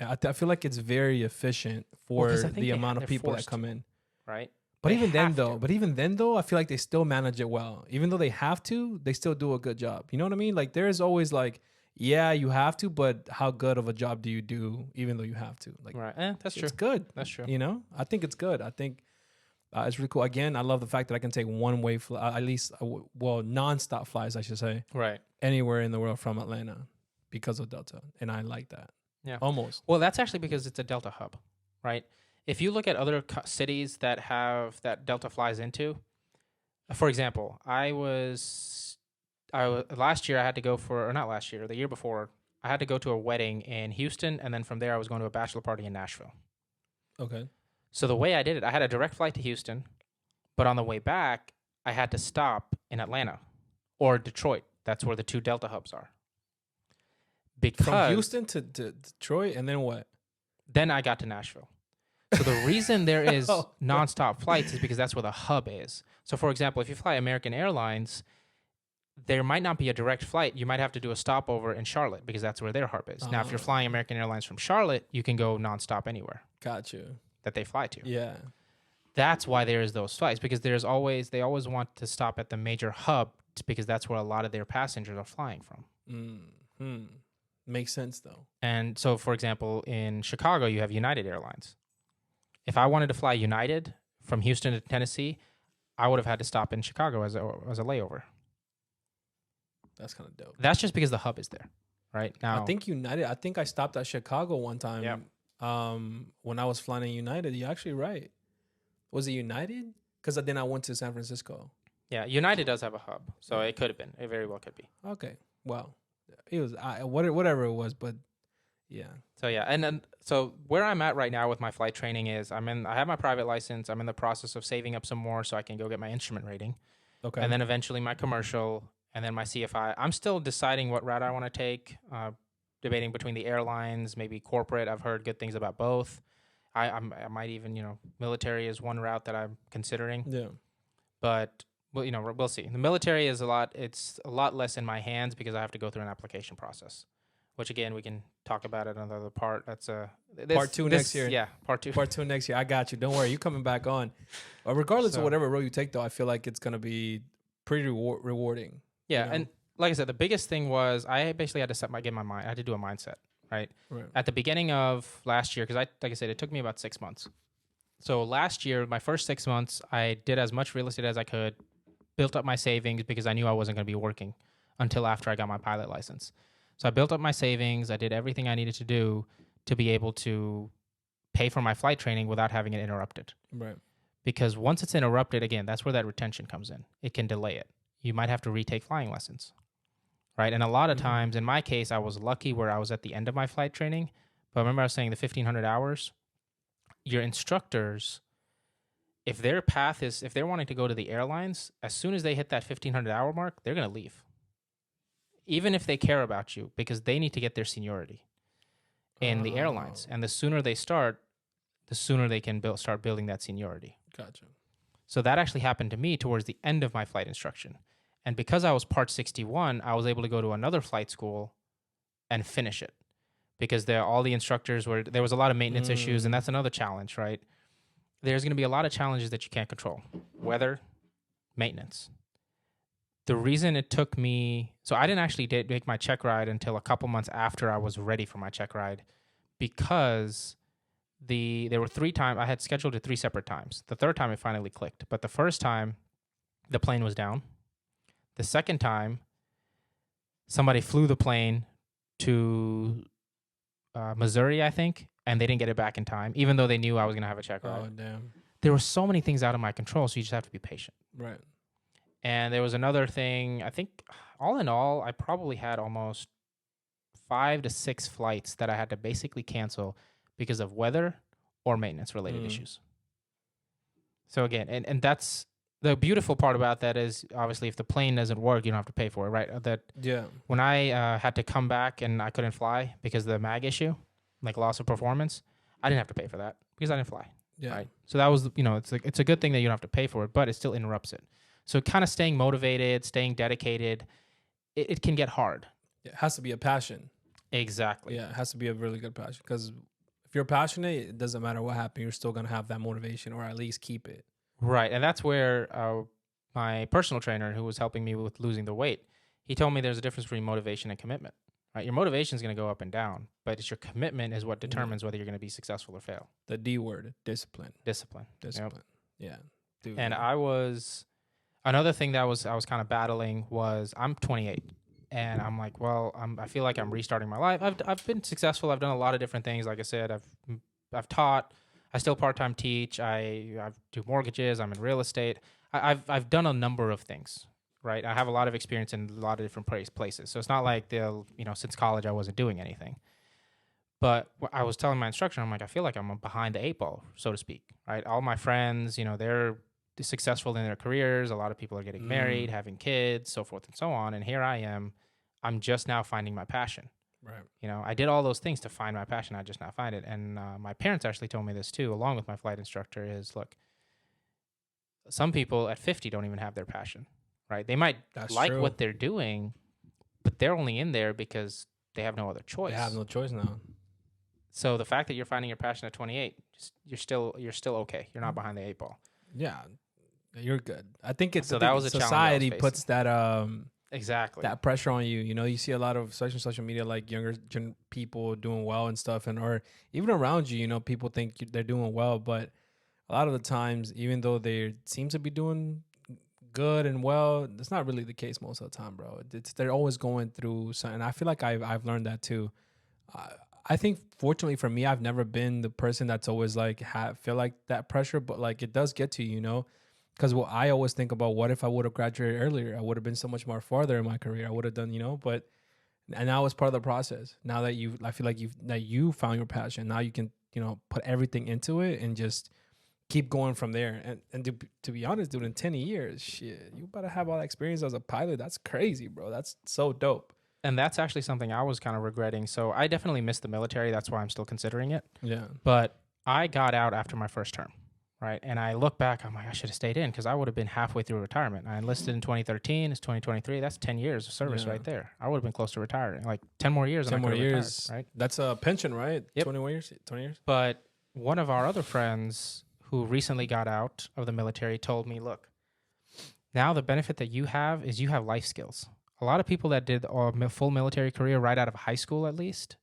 I feel like it's very efficient Well, for 'cause I think the amount of they're people that forced, come in. right? But They even then, have though, to. I feel like they still manage it well. Even though they have to, they still do a good job. You know what I mean? Like there's always like, yeah, you have to, but how good of a job do you do, even though you have to? Like, Right. That's true. it's good. That's true. You know, I think it's good. I think it's really cool. Again, I love the fact that I can take one way, at least, well, nonstop flights, I should say, Right. anywhere in the world from Atlanta because of Delta, and I like that. Yeah. Almost. Well, that's actually because it's a Delta hub, right? If you look at other cities that have that Delta flies into, for example, last year I had to go for, or not last year, the year before, I had to go to a wedding in Houston, and then from there I was going to a bachelor party in Nashville. Okay. So the way I did it, I had a direct flight to Houston, but on the way back, I had to stop in Atlanta or Detroit. That's where the two Delta hubs are. Because From Houston to Detroit, and then what? then I got to Nashville. So the reason there is Oh. nonstop flights is because that's where the hub is. So for example, if you fly American Airlines, there might not be a direct flight. You might have to do a stopover in Charlotte because that's where their hub is. Now, if you're flying American Airlines from Charlotte, you can go nonstop anywhere Got you. that they fly to. Yeah. That's why there is those flights, because they always want to stop at the major hub because that's where a lot of their passengers are flying from. Hmm. Makes sense though. And so, for example, in Chicago, you have United Airlines. If I wanted to fly United from Houston to Tennessee, I would have had to stop in Chicago as a layover. That's kind of dope. That's just because the hub is there, right? Now, I think United. I think I stopped at Chicago one time. Yeah. When I was flying in United, you're actually right. Was it United? Because then I went to San Francisco. yeah, United does have a hub, so it could have been. It very well could be. Okay. Well, it was whatever it was, but yeah. So yeah, and then so where I'm at right now with my flight training is I have my private license. I'm in the process of saving up some more so I can go get my instrument rating. Okay. And then eventually my commercial, and then my CFI. I'm still deciding what route I want to take, debating between the airlines, maybe corporate. I've heard good things about both. I might even, military is one route that I'm considering. Yeah. But, well, we'll see. The military is it's a lot less in my hands because I have to go through an application process, which, again, we can talk about it another part. That's part two next year. Yeah, part two. Part 2 next year. I got you. Don't worry. You coming back on. Regardless of whatever road you take, though, I feel like it's going to be pretty rewarding. Yeah, and like I said, the biggest thing was I basically had to get my mind. I had to do a mindset, right? At the beginning of last year, because like I said, it took me about 6 months. So last year, my first 6 months, I did as much real estate as I could, built up my savings because I knew I wasn't going to be working until after I got my pilot license. So I built up my savings. I did everything I needed to do to be able to pay for my flight training without having it interrupted. Right. Because once it's interrupted, again, that's where that retention comes in. It can delay it. You might have to retake flying lessons, right? And a lot of times, in my case, I was lucky where I was at the end of my flight training. But remember I was saying the 1,500 hours? Your instructors, if they're wanting to go to the airlines, as soon as they hit that 1,500 hour mark, they're going to leave. Even if they care about you, because they need to get their seniority in the airlines. And the sooner they start, the sooner they can start building that seniority. Gotcha. So that actually happened to me towards the end of my flight instruction. And because I was Part 61, I was able to go to another flight school and finish it. Because all the instructors there was a lot of maintenance issues, and that's another challenge, right? There's going to be a lot of challenges that you can't control. Weather, maintenance. The reason it took me... So I didn't actually make my check ride until a couple months after I was ready for my check ride, because there were 3 times... I had scheduled it 3 separate times. The third time it finally clicked. But the first time, the plane was down. The second time, somebody flew the plane to Missouri, I think, and they didn't get it back in time, even though they knew I was going to have a check ride. Oh, damn. There were so many things out of my control, so you just have to be patient. Right. And there was another thing, I think, all in all, I probably had almost 5 to 6 flights that I had to basically cancel because of weather or maintenance-related issues. So again, and that's... The beautiful part about that is, obviously, if the plane doesn't work, you don't have to pay for it, right? When I had to come back and I couldn't fly because of the MAG issue, like loss of performance, I didn't have to pay for that because I didn't fly. Yeah. Right? So that was, it's a good thing that you don't have to pay for it, but it still interrupts it. So kind of staying motivated, staying dedicated, it can get hard. It has to be a passion. Exactly. Yeah, it has to be a really good passion, because if you're passionate, it doesn't matter what happens. You're still going to have that motivation, or at least keep it. Right. And that's where my personal trainer, who was helping me with losing the weight, he told me there's a difference between motivation and commitment. Right. Your motivation is going to go up and down, but it's your commitment is what determines whether you're going to be successful or fail. The D word, discipline. Discipline. Discipline. Yep. Yeah. Dude, and man. Another thing that I was kind of battling was I'm 28. And I'm like, well, I feel like I'm restarting my life. I've been successful. I've done a lot of different things. Like I said, I've taught. I still part-time teach. I do mortgages. I'm in real estate. I've done a number of things, right? I have a lot of experience in a lot of different places. So it's not like since college I wasn't doing anything. But I was telling my instructor, I'm like, I feel like I'm behind the eight ball, so to speak, right? All my friends, they're successful in their careers. A lot of people are getting married, having kids, so forth and so on. And here I am. I'm just now finding my passion. Right. I did all those things to find my passion. I just now find it. And my parents actually told me this too, along with my flight instructor, is look, some people at 50 don't even have their passion, right? They might like what they're doing, but they're only in there because they have no other choice. They have no choice now. So the fact that you're finding your passion at 28, you're still okay. You're not behind the eight ball. Yeah, you're good. I think it's so that was a society puts that exactly that pressure on you. You see a lot of social media, like younger people doing well and stuff, or even around you. People think they're doing well, but a lot of the times, even though they seem to be doing good and well, that's not really the case most of the time, bro. They're always going through something. I feel like I've learned that too. I think fortunately for me, I've never been the person that's always like feel like that pressure, but like it does get to you, because I always think about, what if I would have graduated earlier? I would have been so much more farther in my career. I would have done, but and now it's part of the process. Now that I feel like you found your passion. Now you can put everything into it and just keep going from there. And to be honest, dude, in 10 years, shit, you better have all that experience as a pilot. That's crazy, bro. That's so dope. And that's actually something I was kind of regretting. So I definitely missed the military. That's why I'm still considering it. Yeah. But I got out after my first term, right? And I look back, I'm like, I should have stayed in, because I would have been halfway through retirement. I enlisted in 2013. It's 2023. That's 10 years of service right there. I would have been close to retiring. Like 10 more years. 10 more years. Retired, right? That's a pension, right? Yep. 20 years. But one of our other friends who recently got out of the military told me, look, now the benefit that you have is you have life skills. A lot of people that did a full military career right out of high school, at least,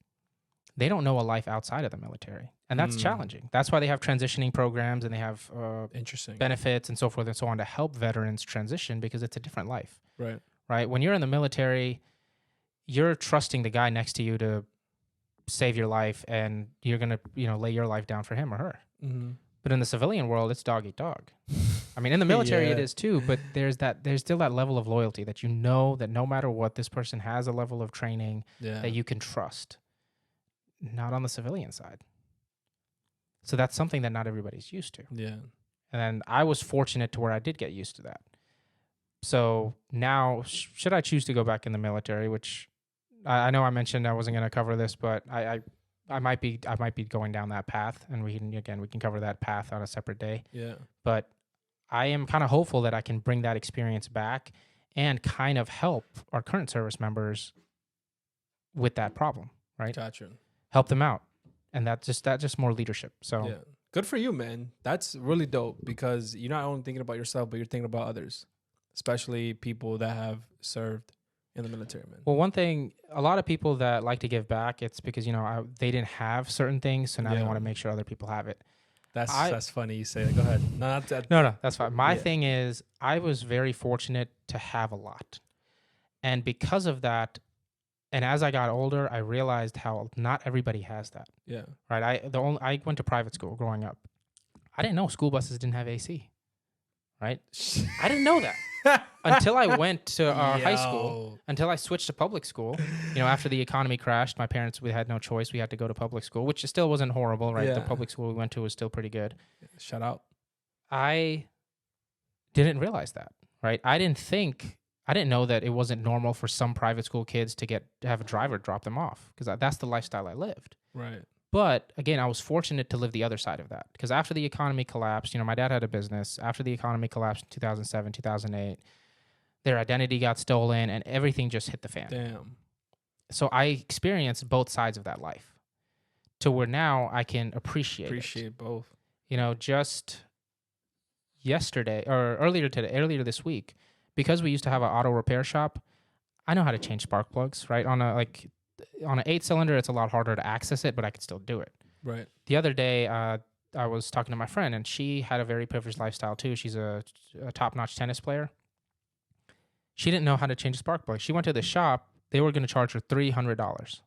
they don't know a life outside of the military. And that's challenging. That's why they have transitioning programs, and they have interesting benefits and so forth and so on to help veterans transition, because it's a different life. Right. When you're in the military, you're trusting the guy next to you to save your life, and you're going to lay your life down for him or her. Mm-hmm. But in the civilian world, it's dog eat dog. I mean, in the military it is too, but there's still that level of loyalty that that no matter what, this person has a level of training that you can trust. Not on the civilian side. So that's something that not everybody's used to. Yeah. And I was fortunate to where I did get used to that. So now, should I choose to go back in the military, which I know I mentioned I wasn't going to cover this, but I might be going down that path, and we can cover that path on a separate day. Yeah. But I am kind of hopeful that I can bring that experience back and kind of help our current service members with that problem, right? Gotcha. Help them out. And that's just more leadership. So yeah. Good for you, man. That's really dope, because you're not only thinking about yourself, but you're thinking about others, especially people that have served in the military, man. Well, one thing, a lot of people that like to give back, it's because, they didn't have certain things, so now they want to make sure other people have it. That's funny you say that. Go ahead. No, that's fine. My thing is, I was very fortunate to have a lot. And because of that, and as I got older, I realized how not everybody has that. Yeah. Right? I went to private school growing up. I didn't know school buses didn't have AC. Right? I didn't know that. Until I went to high school, until I switched to public school. After the economy crashed, my parents, we had no choice. We had to go to public school, which still wasn't horrible, right? Yeah. The public school we went to was still pretty good. Shout out. I didn't realize that, right? I didn't know that it wasn't normal for some private school kids to have a driver drop them off, because that's the lifestyle I lived. Right. But again, I was fortunate to live the other side of that, because after the economy collapsed, my dad had a business. After the economy collapsed in 2007, 2008, their identity got stolen, and everything just hit the fan. Damn. So I experienced both sides of that life to where now I can appreciate it. both. You know, just yesterday or earlier this week, because we used to have an auto repair shop, I know how to change spark plugs, right? On an 8-cylinder, it's a lot harder to access it, but I could still do it. Right. The other day, I was talking to my friend, and she had a very privileged lifestyle too. She's a top-notch tennis player. She didn't know how to change a spark plug. She went to the shop. They were going to charge her $300.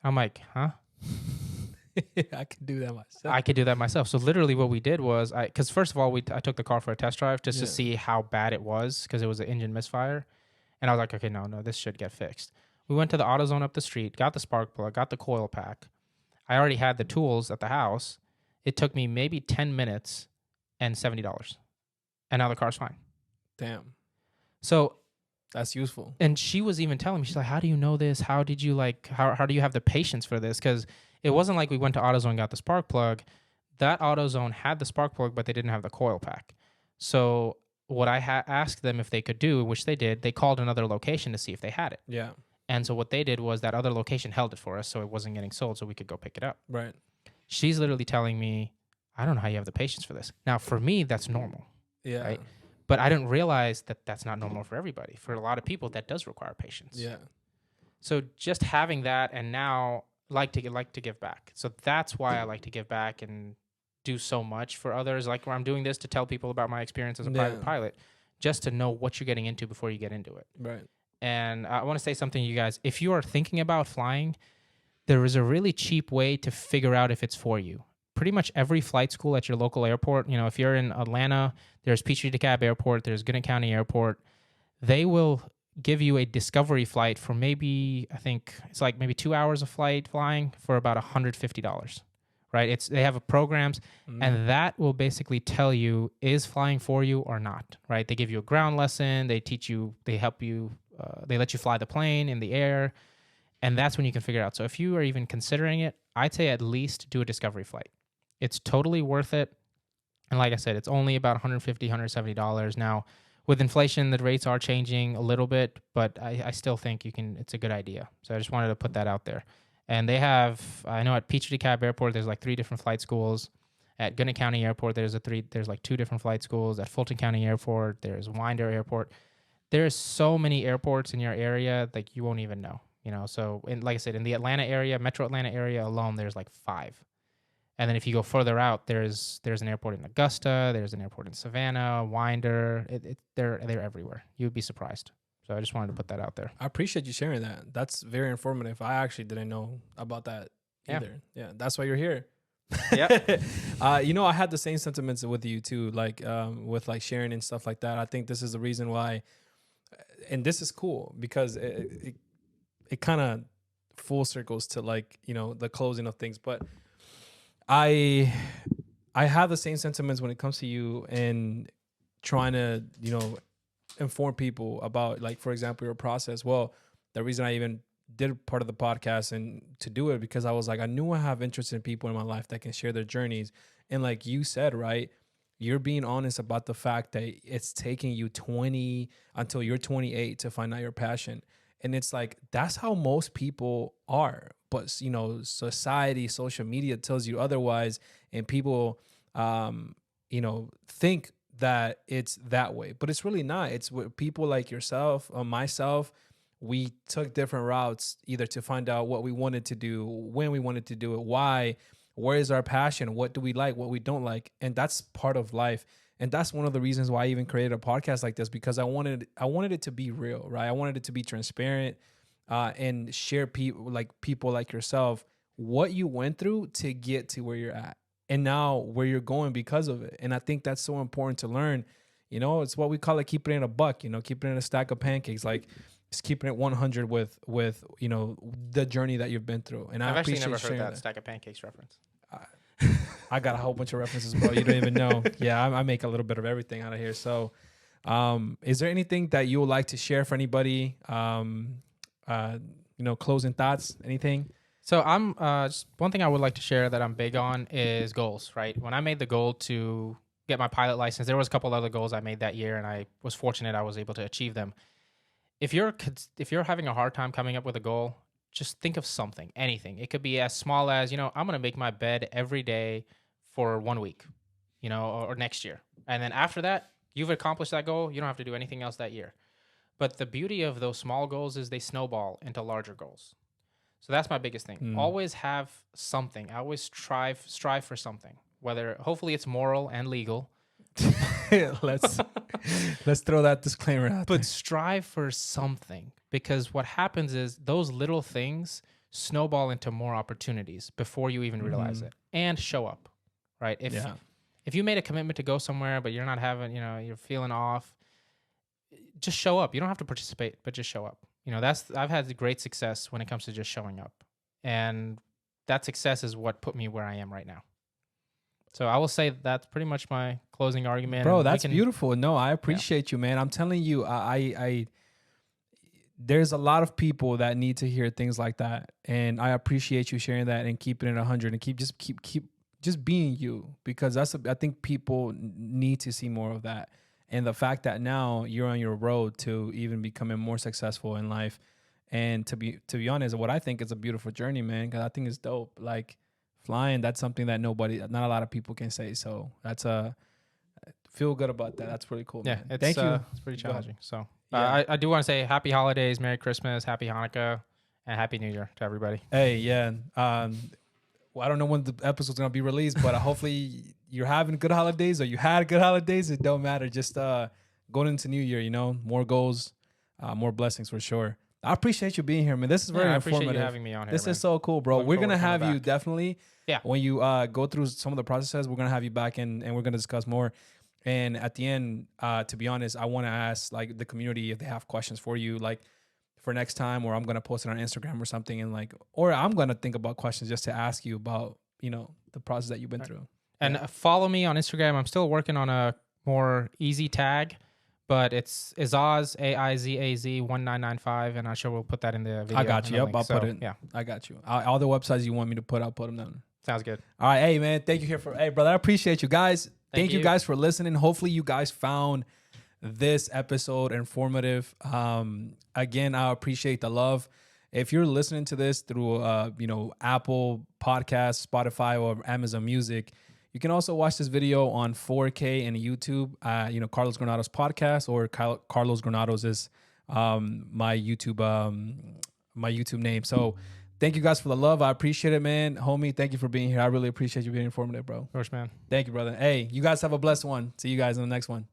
I'm like, huh? I could do that myself. I could do that myself. So literally what we did was, because first of all, I took the car for a test drive just to see how bad it was, because it was an engine misfire. And I was like, okay, no, this should get fixed. We went to the AutoZone up the street, got the spark plug, got the coil pack. I already had the tools at the house. It took me maybe 10 minutes and $70. And now the car's fine. Damn. So that's useful. And she was even telling me, she's like, how do you know this? How did you how do you have the patience for this? Because it wasn't like we went to AutoZone and got the spark plug. That AutoZone had the spark plug, but they didn't have the coil pack. So what I asked them if they could do, which they did, they called another location to see if they had it. Yeah. And so what they did was that other location held it for us, so it wasn't getting sold, so we could go pick it up. Right. She's literally telling me, I don't know how you have the patience for this. Now, for me, that's normal. Yeah. Right? But I didn't realize that that's not normal for everybody. For a lot of people, that does require patience. Yeah. So just having that, and now like to give back. So that's why I like to give back and do so much for others. Like where I'm doing this to tell people about my experience as a private pilot, just to know what you're getting into before you get into it. Right. And I want to say something to you guys. If you are thinking about flying, there is a really cheap way to figure out if it's for you. Pretty much every flight school at your local airport, if you're in Atlanta, there's Peachtree DeKalb Airport, there's Gwinnett County Airport. They will give you a discovery flight for maybe 2 hours of flying for about $150, right? They have programs, and that will basically tell you, is flying for you or not, right? They give you a ground lesson, they teach you, they help you, they let you fly the plane in the air, and that's when you can figure it out. So if you are even considering it, I'd say at least do a discovery flight. It's totally worth it. And like I said, it's only about $150, $170. Now, with inflation, the rates are changing a little bit, but I still think it's a good idea. So I just wanted to put that out there. And they have, I know at Peachtree DeKalb Airport, there's 3 different flight schools. At Gwinnett County Airport, there's 2 different flight schools. At Fulton County Airport, there's Winder Airport. There's so many airports in your area, you won't even know. So like I said, in the Atlanta area, Metro Atlanta area alone, there's 5. And then if you go further out, there's an airport in Augusta, there's an airport in Savannah, Winder. They're everywhere. You'd be surprised. So I just wanted to put that out there. I appreciate you sharing that. That's very informative. I actually didn't know about that either. Yeah, that's why you're here. Yeah. I had the same sentiments with you too, with sharing and stuff like that. I think this is the reason why, and this is cool because it kind of full circles to the closing of things, but I have the same sentiments when it comes to you and trying to, inform people about, for example, your process. Well, the reason I even did part of the podcast and to do it because I was I knew I have interest in people in my life that can share their journeys. And like you said, right, you're being honest about the fact that it's taking you 20 until you're 28 to find out your passion. And it's that's how most people are. But, society, social media tells you otherwise. And people, think that it's that way. But it's really not. It's people like yourself, myself. We took different routes either to find out what we wanted to do, when we wanted to do it, why, where is our passion, what do we like, what we don't like. And that's part of life. And that's one of the reasons why I even created a podcast like this, because I wanted it to be real, right? I wanted it to be transparent and share people like yourself, what you went through to get to where you're at and now where you're going because of it. And I think that's so important to learn. It's what we call keeping it in a buck, keeping it in a stack of pancakes, just keeping it 100 with the journey that you've been through. And I've I actually appreciate never heard that that stack of pancakes reference. I got a whole bunch of references, bro. You don't even know. Yeah, I make a little bit of everything out of here. So, is there anything that you would like to share for anybody? Closing thoughts, anything? So just one thing I would like to share that I'm big on is goals, right? When I made the goal to get my pilot license. There was a couple other goals I made that year, and I was fortunate I was able to achieve them. If you're having a hard time coming up with a goal, just think of something, anything. It could be as small as, I'm going to make my bed every day for 1 week, or next year. And then after that, you've accomplished that goal. You don't have to do anything else that year. But the beauty of those small goals is they snowball into larger goals. So that's my biggest thing. Always have something. I always strive for something, whether hopefully it's moral and legal. let's throw that disclaimer out but strive for something, because what happens is those little things snowball into more opportunities before you even realize it. And show up, right? If you made a commitment to go somewhere but you're not having, you're feeling off, just show up. You don't have to participate, but just show up. I've had great success when it comes to just showing up, and that success is what put me where I am right now. So I will say that's pretty much my closing argument. Bro, that's beautiful. No, I appreciate you, man. I'm telling you, I there's a lot of people that need to hear things like that, and I appreciate you sharing that and keeping it 100 and keep just being you, because I think people need to see more of that. And the fact that now you're on your road to even becoming more successful in life, and to be honest, what I think is a beautiful journey, man, because I think it's dope. Like, flying, that's something that not a lot of people can say. So that's feel good about that. That's pretty cool. Yeah, man. Thank you. It's pretty challenging. So I do want to say happy holidays, Merry Christmas, Happy Hanukkah, and Happy New Year to everybody. Hey, yeah. Well, I don't know when the episode's gonna be released, but hopefully you're having good holidays, or you had good holidays. It don't matter. Just going into New Year, more goals, more blessings for sure. I appreciate you being here, man. This is very informative. I appreciate you having me on here. This is so cool, bro. We're going to have you definitely. Yeah. When you go through some of the processes, we're going to have you back and we're going to discuss more. And at the end, to be honest, I want to ask the community if they have questions for you, for next time, or I'm going to post it on Instagram or something. And or I'm going to think about questions just to ask you about, the process that you've been through. And follow me on Instagram. I'm still working on a more easy tag, but it's Aizaz, AIZAZ 1995, and I'm sure we'll put that in the video. I got you. Yep, I'll put it. Yeah, I got you. All the websites you want me to put, I'll put them down. Sounds good. All right, hey man, thank you hey brother, I appreciate you guys. Thank you guys for listening. Hopefully you guys found this episode informative. Again, I appreciate the love. If you're listening to this through Apple Podcasts, Spotify, or Amazon Music, you can also watch this video on 4K and YouTube. Carlos Granados podcast, or Carlos Granados is my YouTube name. So thank you guys for the love. I appreciate it, man. Homie, thank you for being here. I really appreciate you being informative, bro. Of course, man. Thank you, brother. Hey, you guys have a blessed one. See you guys in the next one.